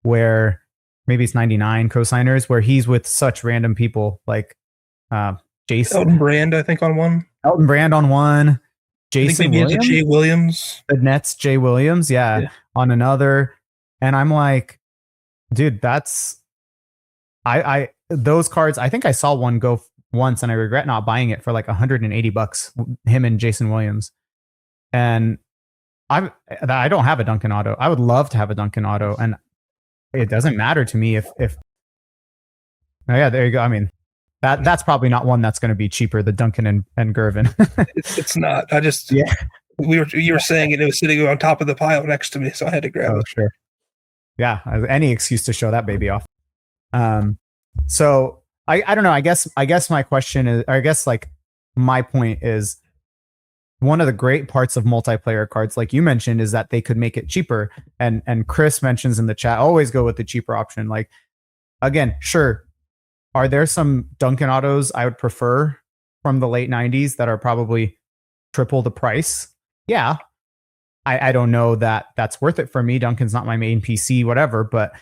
where maybe it's 99 cosigners where he's with such random people like Jason Elton Brand, I think, on one. Elton Brand on one. Jason I think maybe Williams, it's a Jay Williams. the Nets, Jay Williams, yeah, on another. And I'm like, dude, that's I those cards. I think I saw one go once, and I regret not buying it for like $180. Him and Jason Williams, and I don't have a Duncan auto. I would love to have a Duncan auto, and it doesn't matter to me if. Oh yeah, there you go. I mean, that's probably not one that's going to be cheaper. The Duncan and Gervin. It's not. I just you were saying it. It was sitting on top of the pile next to me, so I had to grab it. Sure. Yeah, any excuse to show that baby off. So I don't know. I guess my question is, or I guess like my point is, one of the great parts of multiplayer cards, like you mentioned, is that they could make it cheaper. And Chris mentions in the chat, always go with the cheaper option. Like, again, sure. Are there some Duncan autos I would prefer from the late 90s that are probably triple the price? Yeah. I don't know that that's worth it for me. Duncan's not my main PC, whatever. But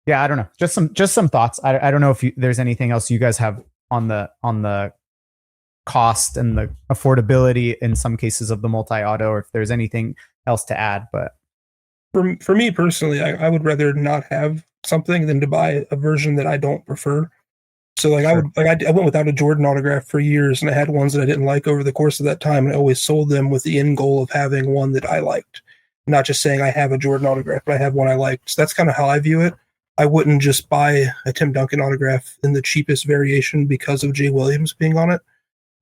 yeah, I don't know. Just some thoughts. I don't know if there's anything else you guys have on the cost and the affordability in some cases of the multi-auto, or if there's anything else to add. But for me personally, I would rather not have something than to buy a version that I don't prefer. So like sure. I went without a Jordan autograph for years, and I had ones that I didn't like over the course of that time, and I always sold them with the end goal of having one that I liked. Not just saying I have a Jordan autograph, but I have one I liked. So that's kind of how I view it. I wouldn't just buy a Tim Duncan autograph in the cheapest variation because of Jay Williams being on it.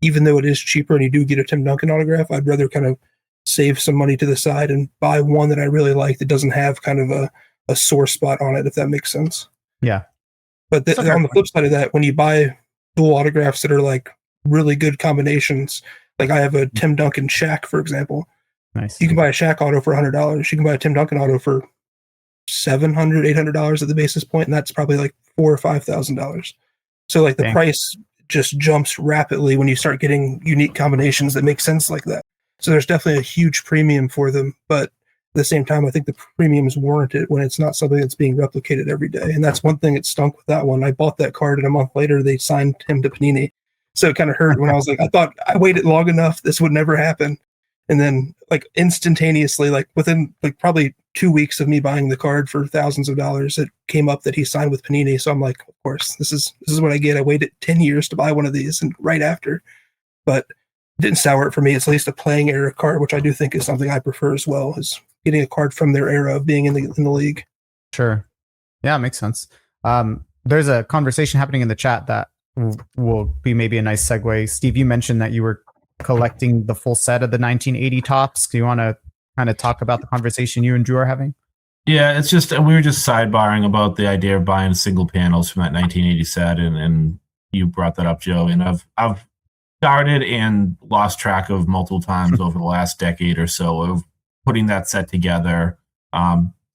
Even though it is cheaper and you do get a Tim Duncan autograph, I'd rather kind of save some money to the side and buy one that I really like that doesn't have kind of a sore spot on it, if that makes sense. Yeah. But on the flip side of that, when you buy dual autographs that are like really good combinations, like I have a Tim Duncan Shaq, for example. Nice. You can buy a Shaq auto for $100. You can buy a Tim Duncan auto for $700, $800 at the basis point, and that's probably like $4,000 or $5,000. So like the price just jumps rapidly when you start getting unique combinations that make sense like that. So there's definitely a huge premium for them, but at the same time, I think the premium is warranted when it's not something that's being replicated every day. And that's one thing that stunk with that one. I bought that card, and a month later, they signed him to Panini. So it kind of hurt when I was like, I thought I waited long enough. This would never happen. And then like instantaneously, like within like probably 2 weeks of me buying the card for thousands of dollars, it came up that he signed with Panini. So I'm like, of course, this is what I get. I waited 10 years to buy one of these, and right after, but it didn't sour it for me. It's at least a playing era card, which I do think is something I prefer as well, is getting a card from their era of being in the league. Sure. Yeah, makes sense. There's a conversation happening in the chat that will be maybe a nice segue. Steve, you mentioned that you were collecting the full set of the 1980 tops. Do you want to kind of talk about the conversation you and Drew are having? Yeah, it's just we were just sidebarring about the idea of buying single panels from that 1980 set, and you brought that up, Joe. And I've started and lost track of multiple times over the last decade or so of putting that set together,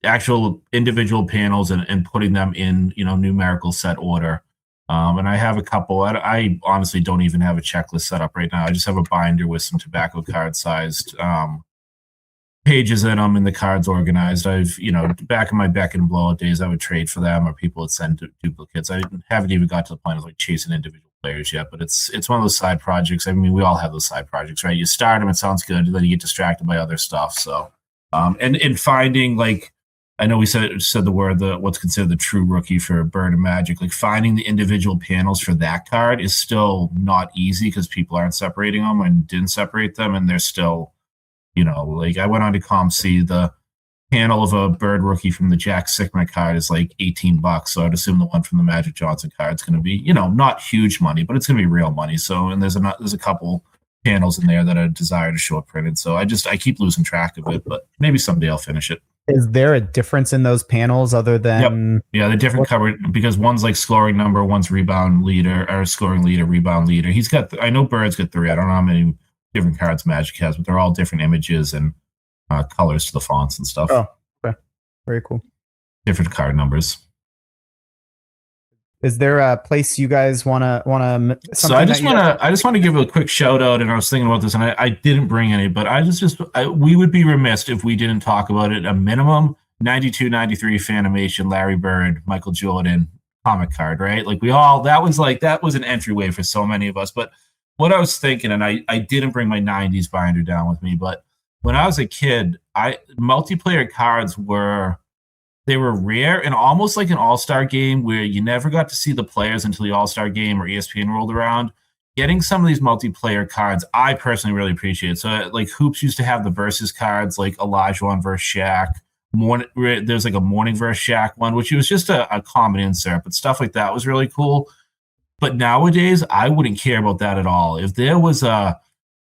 actual individual panels, and putting them in numerical set order. And I have a couple. I honestly don't even have a checklist set up right now. I just have a binder with some tobacco card sized pages in them, and the cards organized. I've, back in my Beck and Blowout days, I would trade for them, or people would send duplicates. I haven't even got to the point of like chasing individual players yet, but it's one of those side projects. I mean, we all have those side projects, right? You start them, it sounds good, and then you get distracted by other stuff. So, and finding, like, I know we said the word, what's considered the true rookie for Bird and Magic, like finding the individual panels for that card is still not easy because people aren't separating them and didn't separate them, and they're still, like I went on to ComC, the panel of a Bird rookie from the Jack Sickman card is like $18, so I'd assume the one from the Magic Johnson card is going to be, not huge money, but it's going to be real money. So, and there's a couple panels in there that are desired to short printed, so I keep losing track of it, but maybe someday I'll finish it. Is there a difference in those panels other than? Yep. Yeah, the different cover, because one's like scoring number, one's rebound leader, or scoring leader, rebound leader. He's got, I know Bird's got 3. I don't know how many different cards Magic has, but they're all different images and colors to the fonts and stuff. Oh, okay. Very cool. Different card numbers. is there a place you guys want to? So I just want to give a quick shout out, and I was thinking about this, and I didn't bring any, but we would be remiss if we didn't talk about it. A minimum 92, 93 Fanimation, Larry Bird, Michael Jordan comic card, right? Like that was an entryway for so many of us. But what I was thinking, and I didn't bring my 90s binder down with me, but when I was a kid, multiplayer cards were rare and almost like an all-star game where you never got to see the players until the all-star game or ESPN rolled around. Getting some of these multiplayer cards, I personally really appreciate. So like Hoops used to have the versus cards like Olajuwon versus Shaq. There's like a Morning versus Shaq one, which was just a common insert, but stuff like that was really cool. But nowadays, I wouldn't care about that at all. If there was a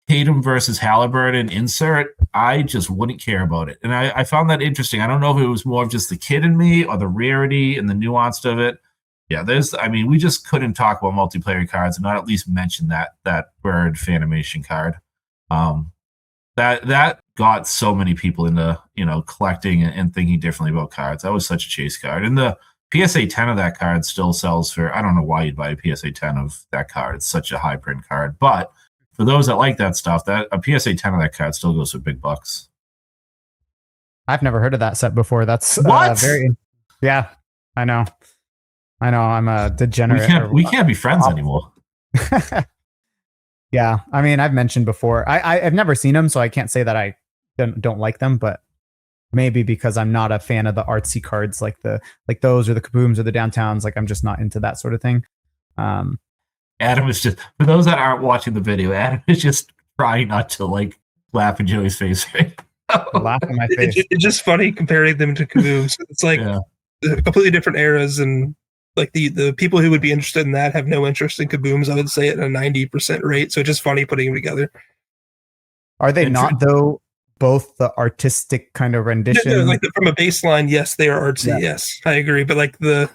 Tatum versus Halliburton insert, I just wouldn't care about it. And I found that interesting. I don't know if it was more of just the kid in me or the rarity and the nuance of it. Yeah, we just couldn't talk about multiplayer cards and not at least mention that Bird Fanimation card. That got so many people into, collecting and thinking differently about cards. That was such a chase card. And the PSA 10 of that card still sells for, I don't know why you'd buy a PSA 10 of that card. It's such a high print card. But for those that like that stuff, that a PSA 10 of that card still goes for big bucks. I've never heard of that set before. That's what? Yeah, I know. I'm a degenerate. We can't be friends anymore. Yeah, I mean, I've mentioned before. I've never seen them, so I can't say that I don't like them. But maybe because I'm not a fan of the artsy cards like those or the Kabooms or the Downtowns. Like I'm just not into that sort of thing. Adam is just, for those that aren't watching the video, Adam is just trying not to like laugh in Joey's face. Right? Laugh in my face. It's just funny comparing them to Kabooms. It's like completely different eras, and like the people who would be interested in that have no interest in Kabooms. I would say at a 90% rate. So it's just funny putting them together. Are they not though? Both the artistic kind of rendition. No, like from a baseline, yes, they are artsy. Yeah. Yes, I agree. But like the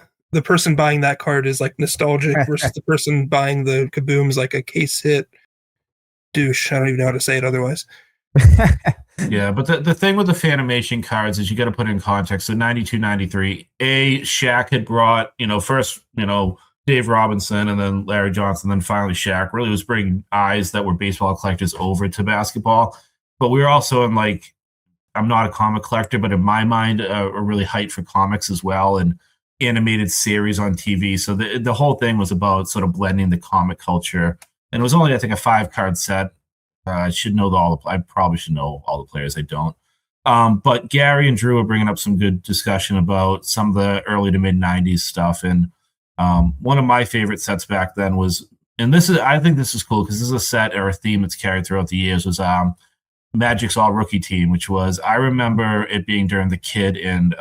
person buying that card is like nostalgic versus the person buying the Kabooms like a case hit douche. I don't even know how to say it otherwise. Yeah, but the thing with the Fanimation cards is you got to put it in context. So 92, 93, Shaq had brought, first, Dave Robinson and then Larry Johnson, then finally Shaq really was bringing eyes that were baseball collectors over to basketball. But we were also in I'm not a comic collector, but in my mind, a really hyped for comics as well and animated series on TV. So the whole thing was about sort of blending the comic culture. And it was only, I think, a 5-card set. I should know I probably should know all the players. I don't. But Gary and Drew are bringing up some good discussion about some of the early to mid 90s stuff. And one of my favorite sets back then was, and I think this is cool because this is a set or a theme that's carried throughout the years, was Magic's all rookie team, which was, I remember it being during the Kid and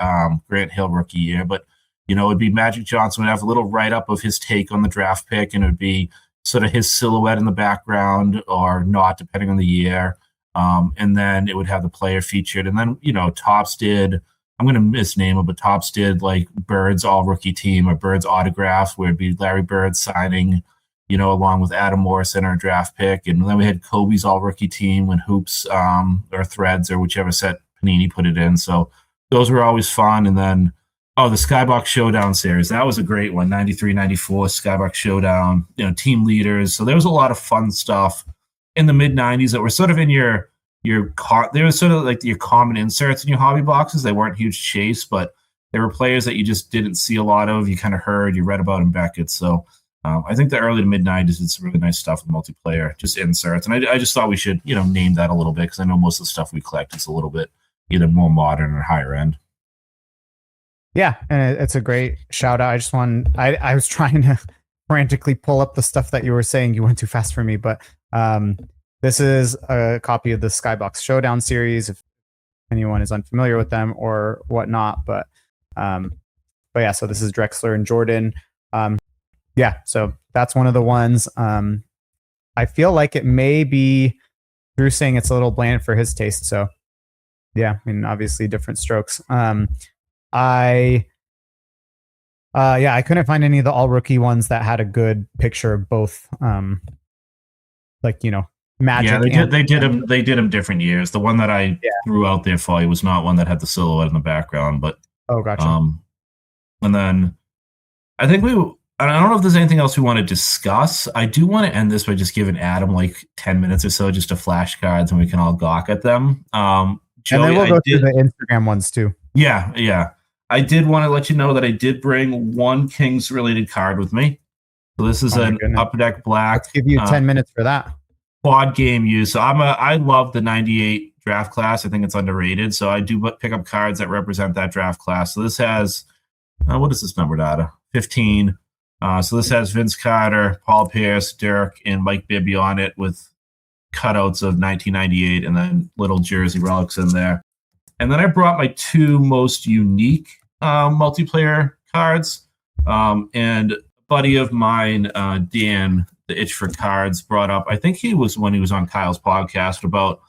Grant Hill rookie year, but it'd be Magic Johnson would have a little write-up of his take on the draft pick, and it would be sort of his silhouette in the background or not, depending on the year. And then it would have the player featured. And then, Topps did, I'm going to misname it, but Topps did like Bird's all rookie team or Bird's autograph, where it'd be Larry Bird signing, along with Adam Morrison, our draft pick. And then we had Kobe's all rookie team when Hoops or Threads or whichever set Panini put it in. So those were always fun. And then, the Skybox Showdown series. That was a great one. 93, 94 Skybox Showdown, team leaders. So there was a lot of fun stuff in the mid 90s that were sort of in they were sort of like your common inserts in your hobby boxes. They weren't huge chase, but there were players that you just didn't see a lot of. You kind of heard, you read about in Beckett. So I think the early to mid 90s did some really nice stuff with multiplayer, just inserts. And I just thought we should, name that a little bit, because I know most of the stuff we collect is a little bit either more modern or higher end. Yeah, and it's a great shout out. I was trying to frantically pull up the stuff that you were saying. You went too fast for me, but this is a copy of the Skybox Showdown series, if anyone is unfamiliar with them or whatnot. But yeah, so this is Drexler and Jordan. Yeah, so that's one of the ones. I feel like it may be Drew saying it's a little bland for his taste. So yeah, I mean, obviously different strokes. I couldn't find any of the all rookie ones that had a good picture of both, Magic. Yeah, they did them different years. The one that I threw out there for you was not one that had the silhouette in the background, but gotcha. And then I think I don't know if there's anything else we want to discuss. I do want to end this by just giving Adam like 10 minutes or so just to flashcards and we can all gawk at them. Joey, and then we'll go through the Instagram ones too. Yeah. I did want to let you know that I did bring one Kings related card with me. So this is an Upper Deck Black. Let's give you 10 minutes for that. Quad game use. So I love the 98 draft class. I think it's underrated. So I do pick up cards that represent that draft class. So this has, what is this numbered out of? 15. So this has Vince Carter, Paul Pierce, Dirk, and Mike Bibby on it with cutouts of 1998 and then little jersey relics in there. And then I brought my two most unique multiplayer cards. And a buddy of mine, Dan, the Itch for Cards, brought up, I think he was when he was on Kyle's podcast, about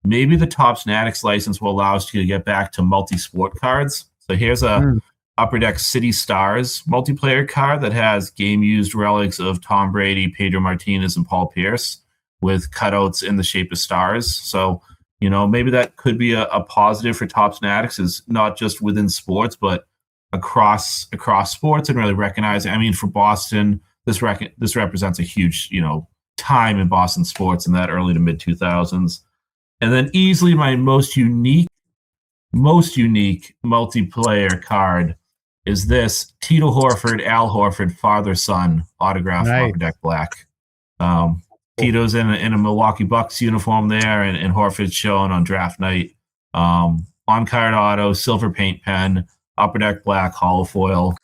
maybe the Topps Fanatics license will allow us to get back to multi-sport cards. So here's a Upper Deck City Stars multiplayer card that has game-used relics of Tom Brady, Pedro Martinez, and Paul Pierce with cutouts in the shape of stars. So, you know, maybe that could be a positive for Topps Fanatics, is not just within sports, but across sports, and really recognizing. I mean, for Boston, this represents a huge, you know, time in Boston sports in that early to mid 2000s. And then easily my most unique multiplayer card is this Tito Horford, Al Horford, father-son autograph Upper Deck Black. Tito's in a Milwaukee Bucks uniform there, and Horford's shown on draft night. On-card auto, silver paint pen, Upper Deck Black, hollow foil.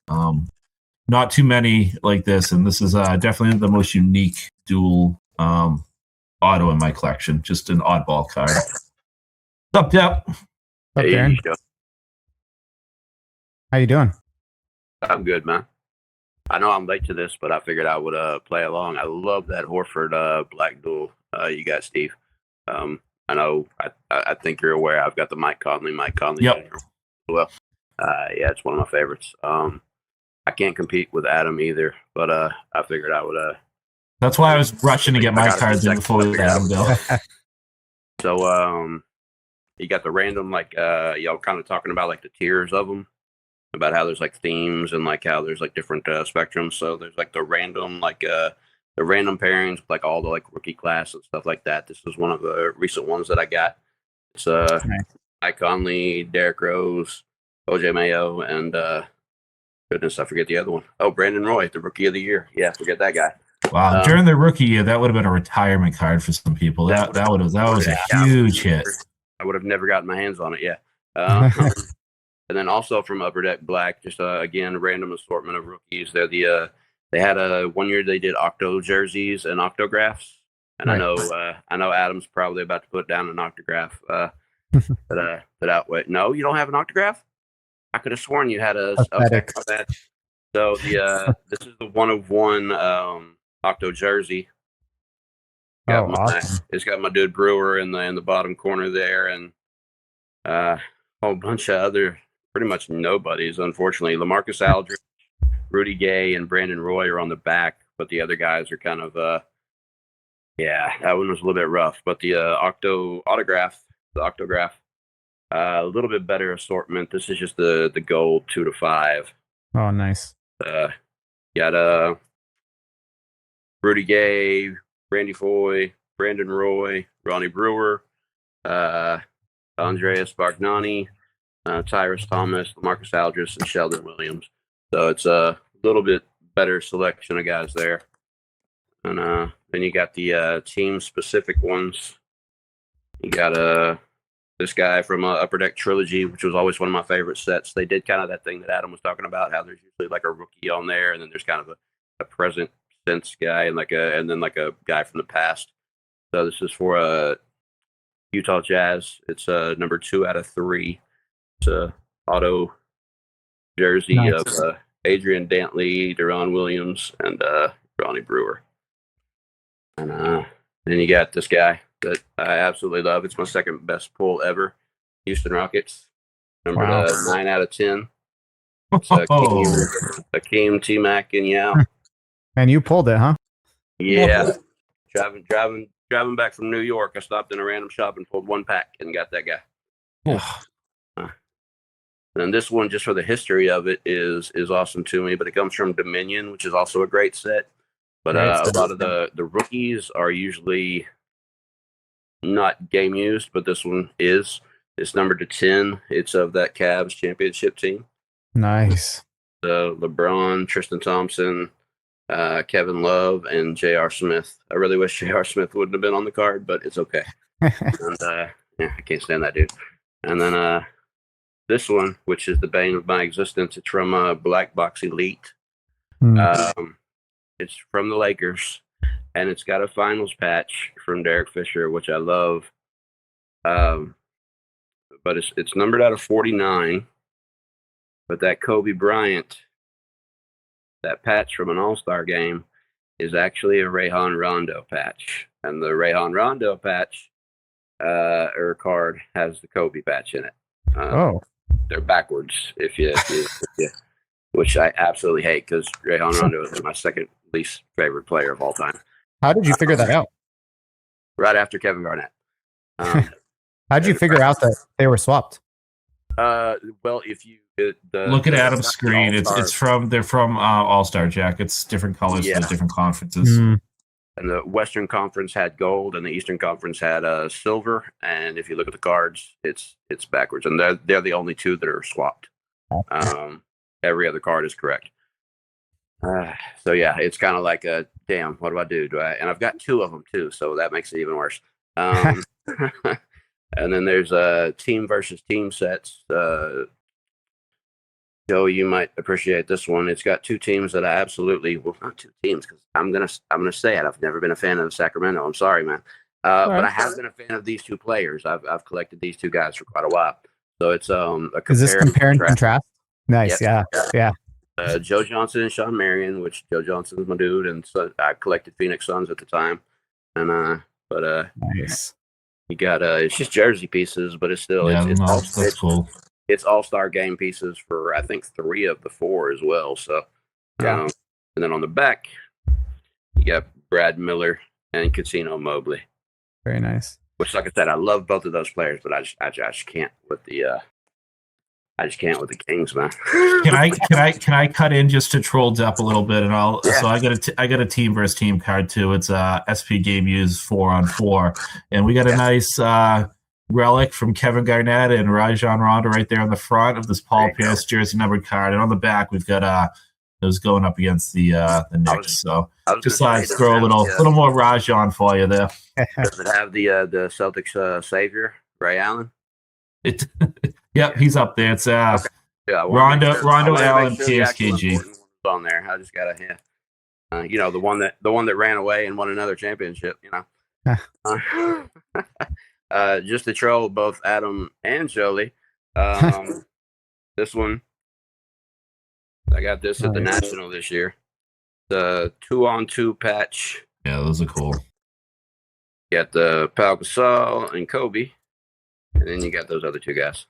Not too many like this, and this is definitely the most unique dual auto in my collection. Just an oddball card. What's up, Depp? Hey, Darren? How you doing? I'm good, man. I know I'm late to this, but I figured I would play along. I love that Horford Black duel you got, Steve. I know. I think you're aware. I've got the Mike Conley. Yep. Jr. Well, yeah, it's one of my favorites. I can't compete with Adam either, but I figured I would. That's why I was rushing to get my cards in before we let Adam go. So, you got the random, like, y'all kind of talking about like the tiers of them, about how there's like themes and like how there's like different spectrums. So there's like the random, like the random pairings with like all the like rookie class and stuff like that. This is one of the recent ones that I got. It's Mike Conley, Derrick Rose, OJ Mayo, and goodness, I forget the other one. Oh, Brandon Roy, the rookie of the year. Yeah, forget that guy. Wow, during the rookie year, that would have been a retirement card for some people. That was a huge hit. I would have never gotten my hands on it. Yeah. And then also from Upper Deck Black, just again, a random assortment of rookies. They're they had a 1 year they did octo jerseys and octographs, and right. I know Adam's probably about to put down an autograph. But wait, no, you don't have an autograph. I could have sworn you had a that. So this is the 1 of 1 octo jersey. Awesome. It's got my dude Brewer in the bottom corner there, and a whole bunch of other pretty much nobodies. Unfortunately, LaMarcus Aldridge, Rudy Gay, and Brandon Roy are on the back, but the other guys are kind of that one was a little bit rough. But the octograph, a little bit better assortment. This is just the gold 2 to 5. Oh, nice. Got Rudy Gay, Randy Foy, Brandon Roy, Ronnie Brewer, Andreas Bargnani, Tyrus Thomas, LaMarcus Aldridge, and Sheldon Williams. So it's a little bit better selection of guys there. And then you got the team-specific ones. You got this guy from Upper Deck Trilogy, which was always one of my favorite sets. They did kind of that thing that Adam was talking about, how there's usually like a rookie on there, and then there's kind of a present sense guy and then a guy from the past. So this is for Utah Jazz. It's number 2 out of 3. It's a auto jersey of Adrian Dantley, Deron Williams, and Ronnie Brewer. And then you got this guy that I absolutely love. It's my second best pull ever. Houston Rockets, number 9 out of 10. It's Akeem, T-Mac, and Yao. And you pulled it, huh? Yeah. Driving back from New York, I stopped in a random shop and pulled one pack and got that guy. And then this one, just for the history of it, is awesome to me. But it comes from Dominion, which is also a great set. But a lot of the rookies are usually not game used, but this one is. It's numbered to 10. It's of that Cavs championship team. Nice. LeBron, Tristan Thompson, Kevin Love, and J.R. Smith. I really wish J.R. Smith wouldn't have been on the card, but it's okay. And I can't stand that dude. And then this one, which is the bane of my existence, it's from Black Box Elite. It's from the Lakers, and it's got a finals patch from Derek Fisher, which I love. But it's numbered out of 49. But that Kobe Bryant, that patch from an All-Star game, is actually a Rajon Rondo patch. And the Rajon Rondo patch or card has the Kobe patch in it. They're backwards, if you which I absolutely hate, because Rajon Rondo is my second least favorite player of all time. How did you figure that out? Right after Kevin Garnett. How did you figure out that they were swapped? Well, if you look at Adam's screen, they're from All-Star jackets, different colors for the different conferences. And the Western Conference had gold, and the Eastern Conference had silver. And if you look at the cards, it's backwards, and they're the only two that are swapped. Every other card is correct. So yeah, it's kind of like a damn. What do? And I've got two of them too, so that makes it even worse. And then there's team versus team sets. Joe, you might appreciate this one. It's got two teams that I absolutely, well, not two teams, because I'm gonna say it. I've never been a fan of Sacramento. I'm sorry, man. But I have been a fan of these two players. I've collected these two guys for quite a while. So it's is this compare and contrast? Nice, yeah. Joe Johnson and Sean Marion, which Joe Johnson's my dude, and so I collected Phoenix Suns at the time. And nice. You got it's just jersey pieces, but it's still that's cool. It's All-Star game pieces for I think 3 of the 4 as well. So and then on the back you got Brad Miller and Casino Mobley. Very nice. Which, like I said, I love both of those players, but I just can't with the Kings, man. Can I cut in just to troll Depp a little bit, and so I got a team versus team card too. It's SP Game Used 4-on-4, and we got a nice relic from Kevin Garnett and Rajon Rondo right there on the front of this Paul Pierce jersey numbered card, and on the back we've got those going up against the Knicks. So just throw a little more Rajon for you there. Does it have the Celtics savior Ray Allen? Yep, he's up there. It's Rondo, Allen, PSKG on there. I just gotta the one that ran away and won another championship. Just to troll both Adam and Jolie. This one, I got this at the National this year. The 2-on-2 patch. Yeah, those are cool. You got the Pau Gasol and Kobe, and then you got those other two guys.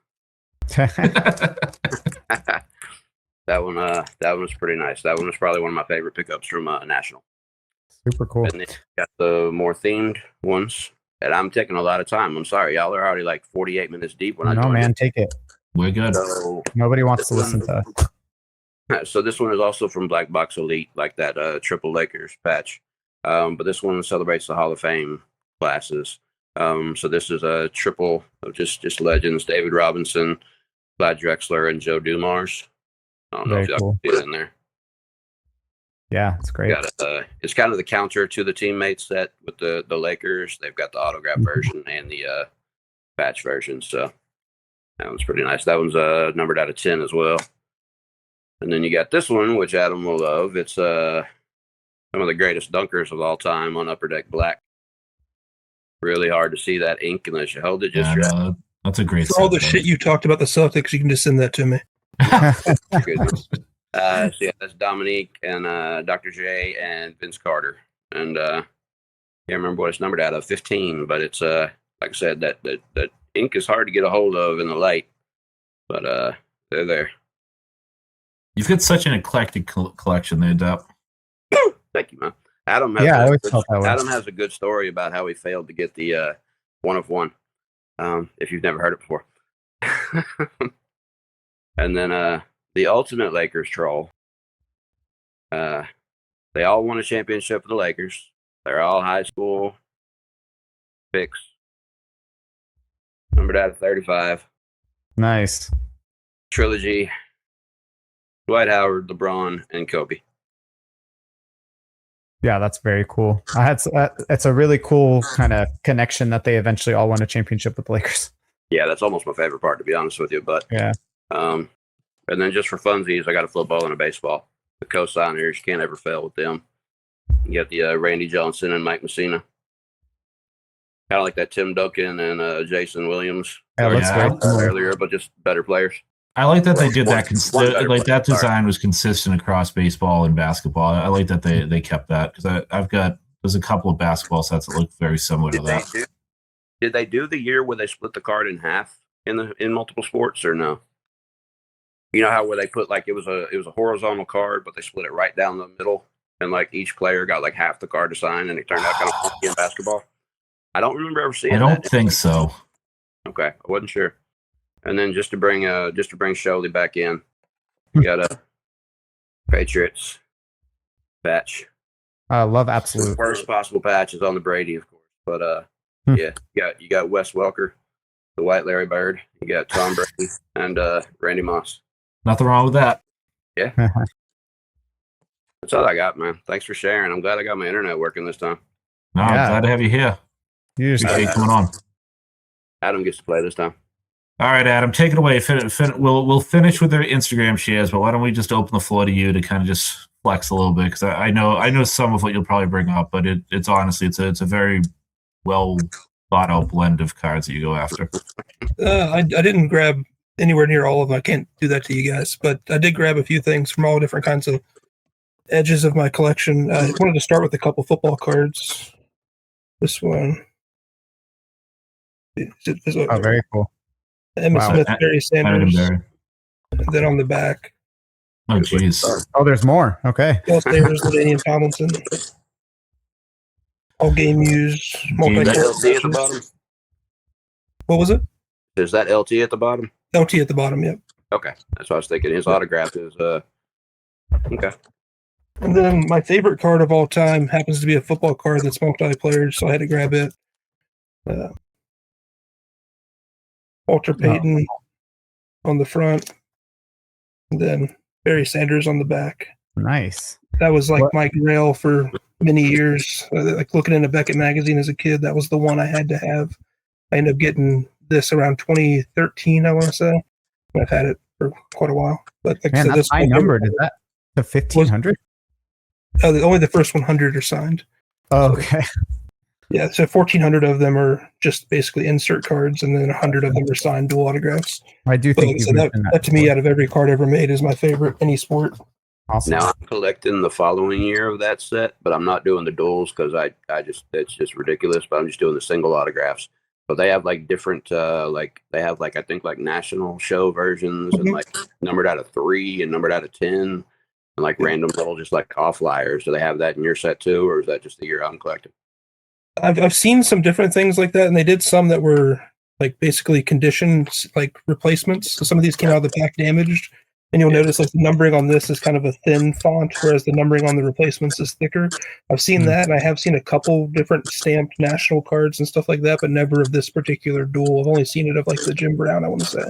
That one was pretty nice. That one was probably one of my favorite pickups from National. Super cool. And then you got the more themed ones. And I'm taking a lot of time. I'm sorry, y'all are already like 48 minutes deep. No, man, take it. We're good. So, nobody wants to listen to us. So this one is also from Black Box Elite, like that Triple Lakers patch. But this one celebrates the Hall of Fame classes. So this is a triple of just legends: David Robinson, Clyde Drexler, and Joe Dumars. I don't know if y'all can see it in there. Yeah, it's great. It's kind of the counter to the teammates set with the Lakers. They've got the autograph version and the patch version. So that one's pretty nice. That one's numbered out of 10 as well. And then you got this one, which Adam will love. It's some of the greatest dunkers of all time on Upper Deck Black. Really hard to see that ink unless you hold it just right. No, that's a great For all the shit you talked about the Celtics, you can just send that to me. So yeah, that's Dominique and Dr. J and Vince Carter. And can't remember what it's numbered out of, 15, but it's like I said, that ink is hard to get a hold of in the light. But they're there. You've got such an eclectic collection there, Depp. Thank you, man. Adam has a good story about how he failed to get the 1 of 1. If you've never heard it before. And then the ultimate Lakers troll. They all won a championship with the Lakers. They're all high school picks. Numbered out of 35. Nice. Trilogy. Dwight Howard, LeBron, and Kobe. Yeah, that's very cool. It's a really cool kind of connection that they eventually all won a championship with the Lakers. Yeah, that's almost my favorite part, to be honest with you. But yeah. And then just for funsies, I got a football and a baseball. The co-signers, you can't ever fail with them. You got the Randy Johnson and Mike Messina. Kind of like that Tim Duncan and Jason Williams. Yeah, looks very cool. Earlier, but just better players. I like that they did that. Like that design was consistent across baseball and basketball. I like that they kept that because there's a couple of basketball sets that look very similar to that. Did they do the year where they split the card in half in multiple sports or no? You know how where they put like it was a horizontal card, but they split it right down the middle, and like each player got like half the card to sign, and it turned out kind of funky in basketball. I don't remember ever seeing. I don't think so. Okay, I wasn't sure. And then just to bring Sholey back in, we got a Patriots patch. I love absolute. The worst possible patch is on the Brady, of course. But yeah, you got Wes Welker, the White Larry Bird. You got Tom Brady and Randy Moss. Nothing wrong with that. Yeah. That's all I got, man. Thanks for sharing. I'm glad I got my internet working this time. No, I'm glad to have you here. Usually coming on. Adam gets to play this time. All right, Adam, take it away. We'll finish with their Instagram shares, but why don't we just open the floor to you to kind of just flex a little bit? Because I know some of what you'll probably bring up, but it's honestly it's a very well thought out blend of cards that you go after. I didn't grab anywhere near all of them. I can't do that to you guys, but I did grab a few things from all different kinds of edges of my collection. I wanted to start with a couple football cards. This one. Oh, very cool. Emmitt Smith, Barry Sanders. And then on the back. Oh, jeez. Oh, there's more. Okay. Bill Sayers, LaDainian Tomlinson. All game used. LT at the bottom? What was it? Is that LT at the bottom? LT at the bottom, yep. Okay. That's what I was thinking. His autograph is okay. And then my favorite card of all time happens to be a football card that's multiplayer, so I had to grab it. Walter Payton on the front, and then Barry Sanders on the back. Nice. That was like my grail for many years. Like looking in a Beckett magazine as a kid, that was the one I had to have. I ended up getting this around 2013, I want to say. I've had it for quite a while. But like Man, that's high numbered. Is that the 1500? Only the first 100 are signed. Oh, okay. Yeah, so 1,400 of them are just basically insert cards, and then 100 of them are signed dual autographs. I do think that to me, out of every card ever made, is my favorite any sport. Awesome. Now I'm collecting the following year of that set, but I'm not doing the duels because it's just ridiculous. But I'm just doing the single autographs. But they have like different I think like national show versions and like numbered out of 3 and numbered out of 10 and like random little just like off flyers. Do they have that in your set too, or is that just the year I'm collecting? I've seen some different things like that, and they did some that were like basically conditions, like replacements. So some of these came out of the pack damaged, and you'll notice like the numbering on this is kind of a thin font, whereas the numbering on the replacements is thicker. I've seen that, and I have seen a couple different stamped national cards and stuff like that, but never of this particular duel. I've only seen it of like the Jim Brown, I want to say.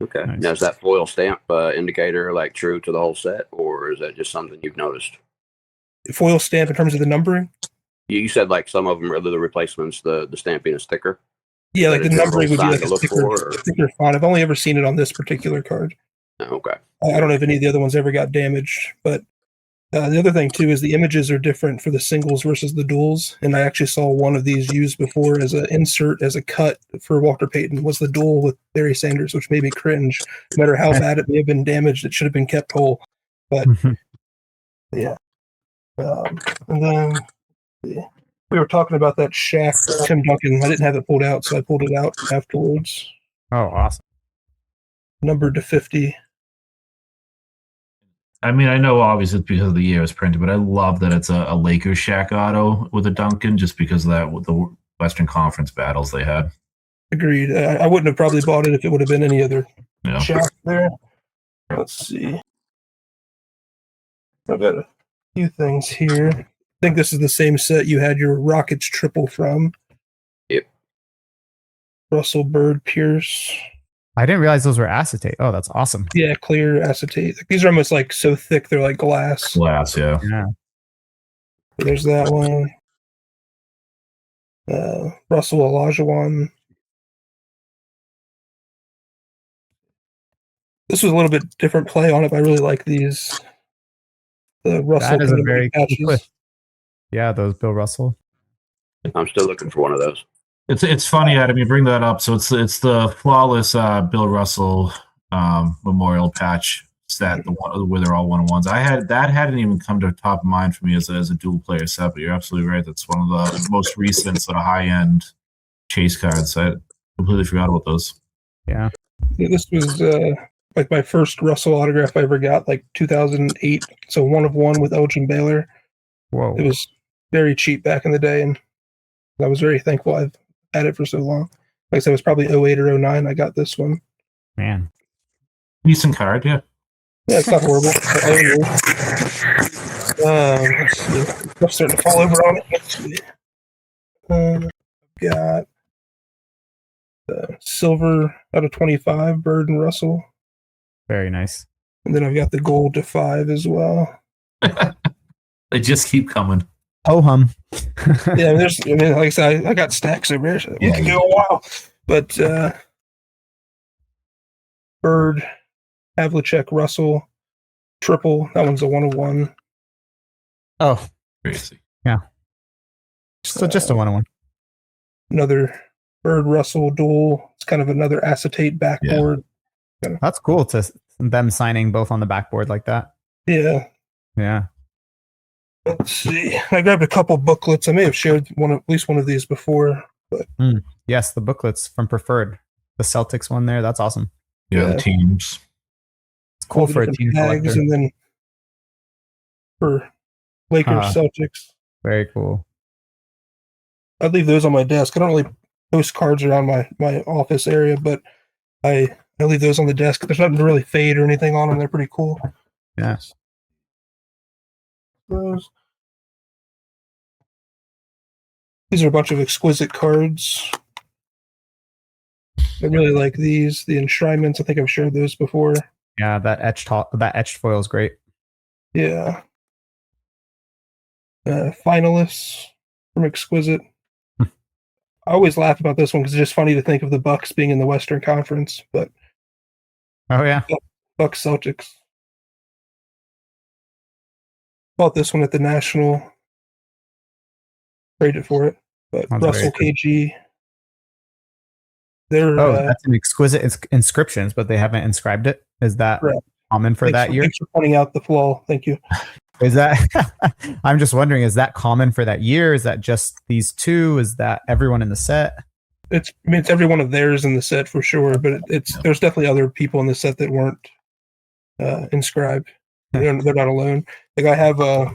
Okay. Nice. Now, is that foil stamp indicator like true to the whole set, or is that just something you've noticed? Foil stamp in terms of the numbering? You said like some of them are the replacements, the stamping is thicker. Yeah, like the numbering would be like a thicker font. I've only ever seen it on this particular card. Okay. I don't know if any of the other ones ever got damaged, but the other thing too is the images are different for the singles versus the duels. And I actually saw one of these used before as an insert, as a cut for Walter Payton, was the duel with Barry Sanders, which made me cringe. No matter how bad it may have been damaged, it should have been kept whole. But yeah. And then we were talking about that Shaq Tim Duncan. I didn't have it pulled out, so I pulled it out afterwards. Oh, awesome. Numbered to 50. I mean, I know obviously it's because of the year it was printed, but I love that it's a Lakers Shaq auto with a Duncan just because of that with the Western Conference battles they had. Agreed. I wouldn't have probably bought it if it would have been any other Shaq there. Let's see. I've got a few things here. I think this is the same set you had your Rockets triple from. Yep. Russell, Bird, Pierce. I didn't realize those were acetate. Oh, that's awesome. Yeah, clear acetate. These are almost like so thick they're like glass. Glass, yeah. Yeah. There's that one. Russell Olajuwon. This was a little bit different play on it, but I really like these. The Russell That is a kind of very cool patches. twist. Yeah, those Bill Russell. I'm still looking for one of those. It's funny, Adam, you bring that up. So it's the flawless Bill Russell memorial patch set, the one where they're all 1-on-1s. That hadn't even come to top of mind for me as a dual player set, but you're absolutely right. That's one of the most recent sort of high end chase cards. I completely forgot about those. Yeah. This was like my first Russell autograph I ever got, like 2008. So 1-of-1 with Elgin Baylor. Whoa. It was very cheap back in the day, and I was very thankful I've had it for so long. Like I said, it was probably 08 or 09. I got this one. Man. Decent card, yeah. Yeah, it's not horrible. Let's see. Stuff's starting to fall over on it. Let's see. Got silver out of 25, Bird and Russell. Very nice. And then I've got the gold to 5 as well. They just keep coming. Oh hum. Yeah, like I said, I got stacks over here. So we can go a while. But Bird, Havlicek, Russell, triple. That one's a 1-of-1. Oh, Crazy. so just a 1-on-1. Another Bird, Russell duel. It's kind of another acetate backboard. That's cool to them signing both on the backboard like that. Yeah. Yeah. Let's see. I grabbed a couple booklets. I may have shared at least one of these before. But Yes, the booklets from Preferred. The Celtics one there. That's awesome. Yeah, Yeah. the teams. It's cool all the for a different team tags, collector. and then for Lakers, Celtics. Very cool. I'd leave those on my desk. I don't really post cards around my office area, but I leave those on the desk. There's nothing to really fade or anything on them. They're pretty cool. Yes. These are a bunch of exquisite cards. I really like these. The enshrinements. I think I've shared those before. Yeah, that etched foil is great. Yeah. Finalists from Exquisite. I always laugh about this one because it's just funny to think of the Bucks being in the Western Conference, but Oh yeah. Bucks Celtics. Bought this one at the National. Traded for it, but That's Russell very KG. They're that's an exquisite inscriptions, but they haven't inscribed it. Is that Correct. common for that year? Thanks for pointing out the flaw. Thank you. Is that? I'm just wondering. Is that common for that year? Is that just these two? Is that everyone in the set? It's every one of theirs in the set for sure, but there's definitely other people in the set that weren't inscribed. They're not alone. Like I have a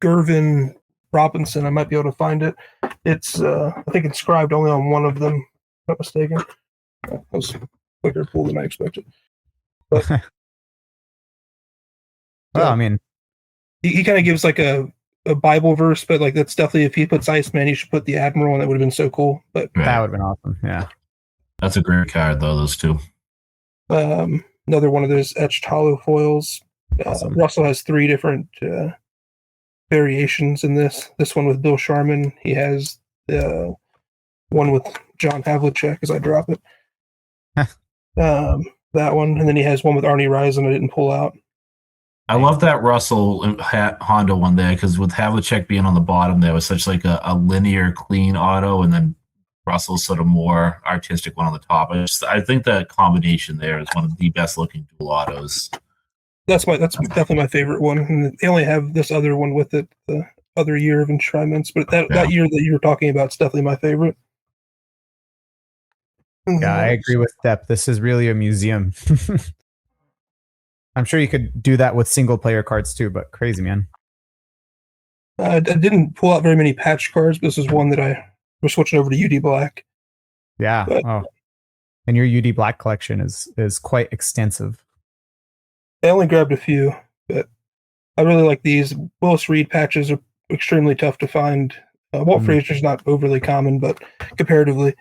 Gervin Robinson. I might be able to find it. It's I think inscribed only on one of them. If I'm not mistaken. That was quicker pull than I expected. But Well, I mean, he kind of gives like a Bible verse, but like that's definitely if he puts Iceman, he should put the Admiral, and that would have been so cool. But that would have been awesome. Yeah. That's a great card, though, those two. another one of those etched hollow foils. Awesome. Russell has 3 different variations in this. This one with Bill Sharman. He has one with John Havlicek as I drop it. That one, and then he has one with Arnie Rison I didn't pull out. I love that Russell Honda one there because with Havlicek being on the bottom, there was such like a linear, clean auto, and then Russell's sort of more artistic one on the top. I think that combination there is one of the best looking dual autos. That's definitely my favorite one. And they only have this other one with it, the other year of enshrinements, but that year that you were talking about is definitely my favorite. Yeah, I agree with Depp. This is really a museum. I'm sure you could do that with single player cards too, but crazy, man. I didn't pull out very many patch cards, but this is one that we're switching over to UD Black. Yeah. But oh, And your UD Black collection is quite extensive. I only grabbed a few, but I really like these. Willis Reed patches are extremely tough to find. Walt Fraser's not overly common, but comparatively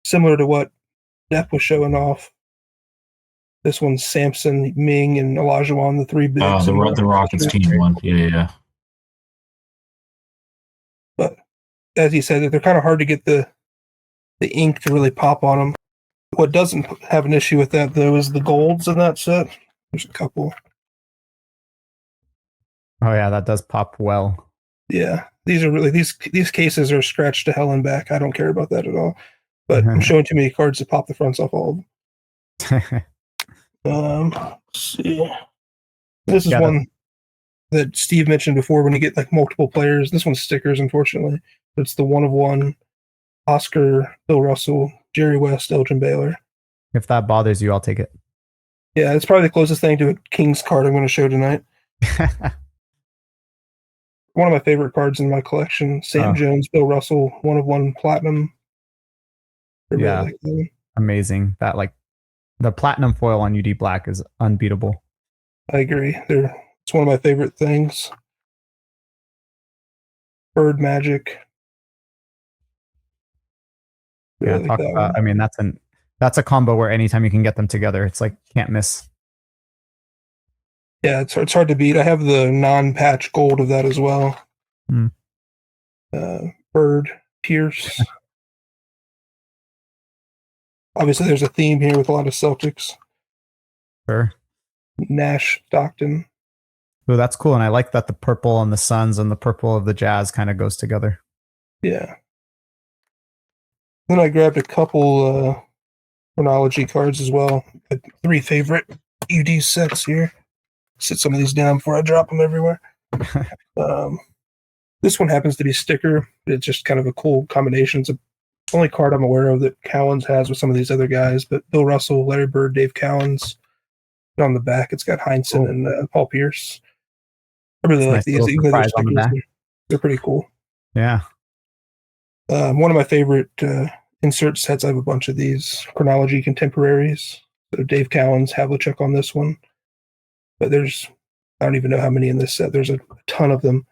similar to what Depp was showing off. This one's Samson, Ming, and Olajuwon, the three bigs. The Rockets team one. Yeah. But as you said, they're kind of hard to get the ink to really pop on them. What doesn't have an issue with that, though, is the golds in that set. There's a couple. Oh yeah, that does pop well. Yeah, these are really these cases are scratched to hell and back. I don't care about that at all. But I'm showing too many cards to pop the fronts off all of them. Let's see. This is one that Steve mentioned before when you get like multiple players. This one's stickers, unfortunately. It's the 1/1 Oscar, Bill Russell, Jerry West, Elgin Baylor. If that bothers you, I'll take it. Yeah, it's probably the closest thing to a King's card I'm going to show tonight. One of my favorite cards in my collection, Sam Jones, Bill Russell, 1/1 Platinum. Yeah, amazing. That like the platinum foil on UD Black is unbeatable. I agree. It's one of my favorite things. Bird Magic. Yeah, talk about, I mean, that's a combo where anytime you can get them together, it's like can't miss. Yeah, it's hard to beat. I have the non-patch gold of that as well. Bird, Pierce. Obviously, there's a theme here with a lot of Celtics. Sure. Nash, Stockton. Oh, that's cool. And I like that the purple on the Suns and the purple of the Jazz kind of goes together. Yeah. Then I grabbed a couple chronology cards as well. 3 favorite UD sets here. Sit some of these down before I drop them everywhere. This one happens to be sticker. It's just kind of a cool combination. It's the only card I'm aware of that Cowens has with some of these other guys. But Bill Russell, Larry Bird, Dave Cowens. And on the back, it's got Heinsohn and Paul Pierce. I really like these. Even though they're pretty cool. Yeah. One of my favorite insert sets. I have a bunch of these chronology contemporaries. So Dave Cowens, Havlicek on this one. But I don't even know how many in this set. There's a ton of them.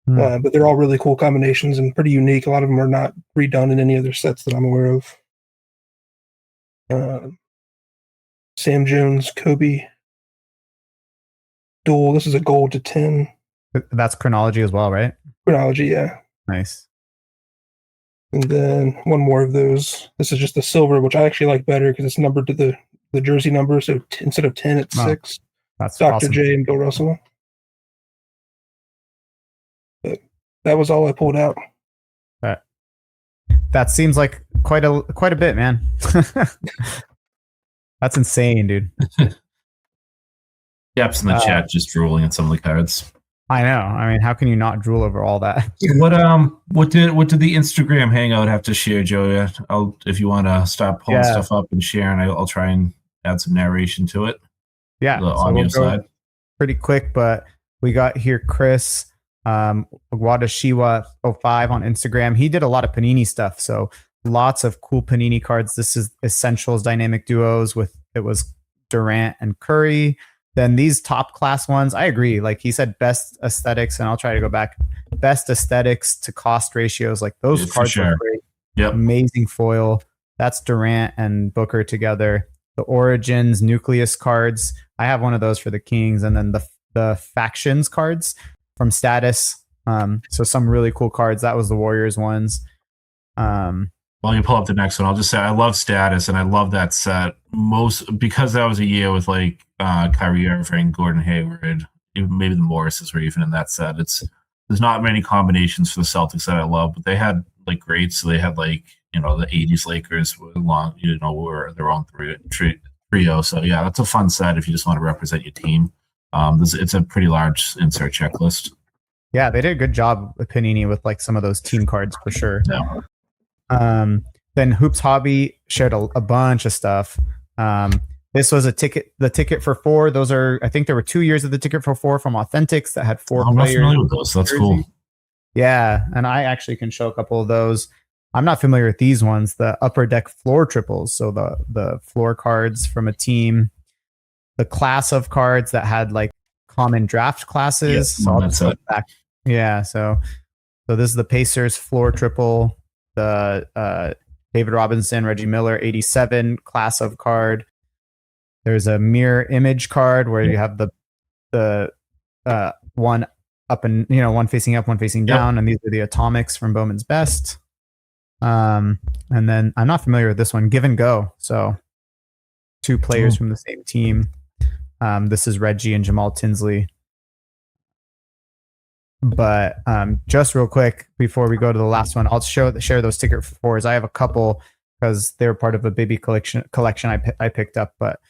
But they're all really cool combinations and pretty unique. A lot of them are not redone in any other sets that I'm aware of. Sam Jones, Kobe. Duel. This is a gold to 10. That's chronology as well, right? Chronology, yeah. Nice. And then one more of those. This is just a silver, which I actually like better because it's numbered to the jersey number. So instead of 10, it's 6. That's Dr. awesome. J and Bill Russell. But that was all I pulled out. That seems like quite a bit, man. That's insane, dude. Yaps in the chat just drooling at some of the cards. I know. I mean, how can you not drool over all that? What did the Instagram hangout have to share, Joey? If you want to start pulling stuff up and sharing, I'll try and add some narration to it. Yeah, the audio side. Pretty quick, but we got here Chris Wadashiwa 05 on Instagram. He did a lot of Panini stuff, so lots of cool Panini cards. This is Essentials Dynamic Duos it was Durant and Curry. Then these top class ones, I agree. Like he said, best aesthetics, and I'll try to go back. Best aesthetics to cost ratios, like those cards are great. Yep. Amazing foil. That's Durant and Booker together. The Origins Nucleus cards. I have one of those for the Kings, and then the Factions cards from Status. So some really cool cards. That was the Warriors ones. While you pull up the next one, I'll just say I love Status, and I love that set because that was a year with like Kyrie Irving, Gordon Hayward, even maybe the Morrises were even in that set. There's not many combinations for the Celtics that I love, but they had like greats. So they had like the '80s Lakers were their own trio. So yeah, that's a fun set if you just want to represent your team. It's a pretty large insert checklist. Yeah, they did a good job with Panini with like some of those team cards for sure. Yeah. Then Hoops Hobby shared a bunch of stuff. This was the ticket for 4. Those are, I think there were 2 years of the ticket for 4 from Authentics that had 4 I'm players. not familiar with those. That's cool. Yeah, and I actually can show a couple of those. I'm not familiar with these ones, the upper deck floor triples. So the floor cards from a team, the class of cards that had like common draft classes. Yep, so I'll just put back. Yeah. So this is the Pacers floor triple, the David Robinson, Reggie Miller, 87 class of card. There's a mirror image card where you have the one up and one facing up, one facing down, and these are the atomics from Bowman's Best. And then I'm not familiar with this one, Give and Go. So 2 players from the same team. This is Reggie and Jamal Tinsley. But just real quick before we go to the last one, I'll share those ticket fours. I have a couple because they're part of a Bibby collection I picked up, but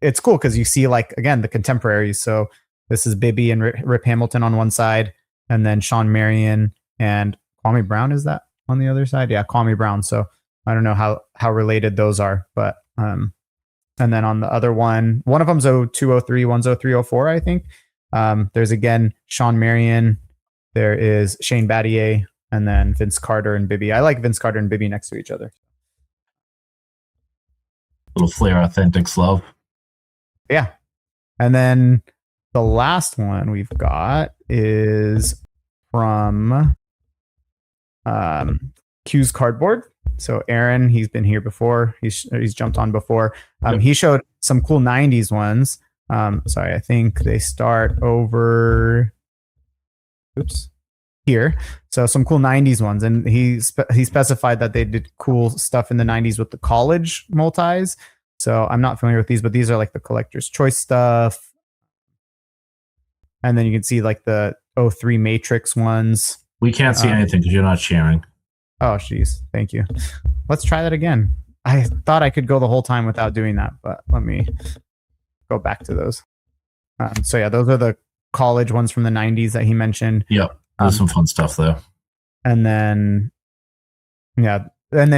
it's cool because you see like again the contemporaries. So this is Bibby and Rip Hamilton on one side, and then Sean Marion and Kwame Brown. Is that on the other side? Yeah, Kwame Brown. So I don't know how related those are, but and then on the other one of them's 0203, one's 0304, I think. There's again Sean Marion, there is Shane Battier, and then Vince Carter and Bibby. I like Vince Carter and Bibby next to each other. Little Flair Authentics love. Yeah. And then the last one we've got is from Q's Cardboard. So Aaron, he's been here before. He's jumped on before. He showed some cool 90s ones. Sorry, I think they start over here. So some cool 90s ones. And he specified that they did cool stuff in the 90s with the college multis. So I'm not familiar with these, but these are like the collector's choice stuff. And then you can see like the 03 Matrix ones. We can't see anything because you're not sharing. Oh, geez. Thank you. Let's try that again. I thought I could go the whole time without doing that, but let me go back to those. So yeah, those are the college ones from the 90s that he mentioned. Yep. There's some fun stuff there. And then,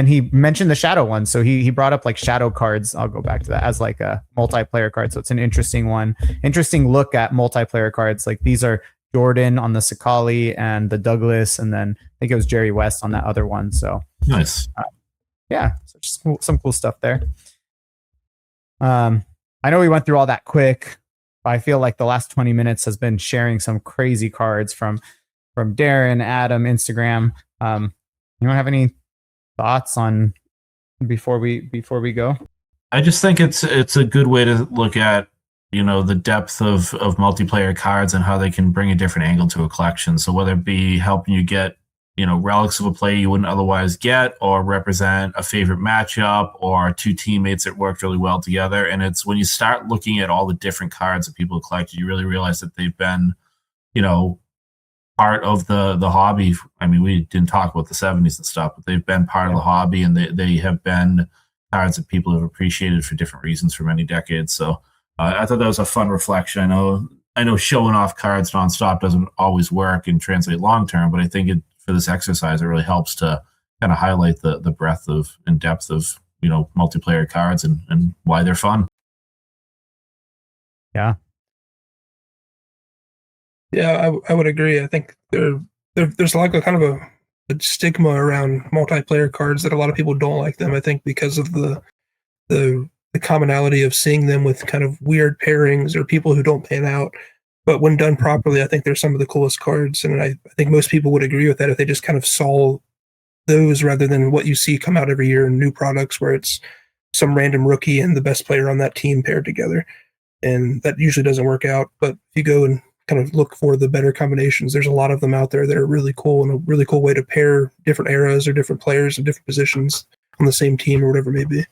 he mentioned the shadow one. So he brought up like shadow cards. I'll go back to that as like a multiplayer card. So it's an interesting one. Interesting look at multiplayer cards. Like these are Jordan on the Sakali and the Douglas. And then I think it was Jerry West on that other one. So nice. So just some cool stuff there. I know we went through all that quick, but I feel like the last 20 minutes has been sharing some crazy cards from Darren, Adam, Instagram. You don't have any thoughts on before we go? I just think it's a good way to look at the depth of multiplayer cards and how they can bring a different angle to a collection. So whether it be helping you get relics of a player you wouldn't otherwise get, or represent a favorite matchup, or 2 teammates that worked really well together. And it's when you start looking at all the different cards that people have collected, you really realize that they've been, part of the hobby. I mean, we didn't talk about the 70s and stuff, but they've been part of the hobby, and they have been cards that people have appreciated for different reasons for many decades. So I thought that was a fun reflection. I know showing off cards nonstop doesn't always work and translate long term, but I think for this exercise, it really helps to kind of highlight the breadth of and depth of multiplayer cards and why they're fun. Yeah. Yeah, I would agree. I think there's like a kind of a stigma around multiplayer cards that a lot of people don't like them. I think because of the commonality of seeing them with kind of weird pairings or people who don't pan out. But when done properly, I think they're some of the coolest cards, and I think most people would agree with that if they just kind of saw those rather than what you see come out every year in new products where it's some random rookie and the best player on that team paired together. And that usually doesn't work out. But if you go and kind of look for the better combinations, there's a lot of them out there that are really cool and a really cool way to pair different eras or different players in different positions on the same team or whatever it may be.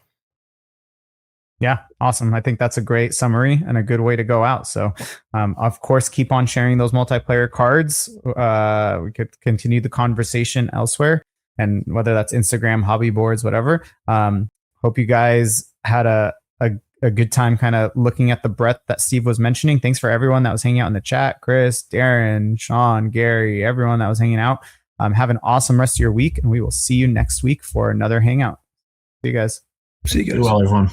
Yeah, awesome. I think that's a great summary and a good way to go out. So, of course, keep on sharing those multiplayer cards. We could continue the conversation elsewhere, and whether that's Instagram, hobby boards, whatever. Hope you guys had a good time kind of looking at the breadth that Steve was mentioning. Thanks for everyone that was hanging out in the chat. Chris, Darren, Sean, Gary, everyone that was hanging out. Have an awesome rest of your week, and we will see you next week for another hangout. See you guys. See you guys. Be well, everyone.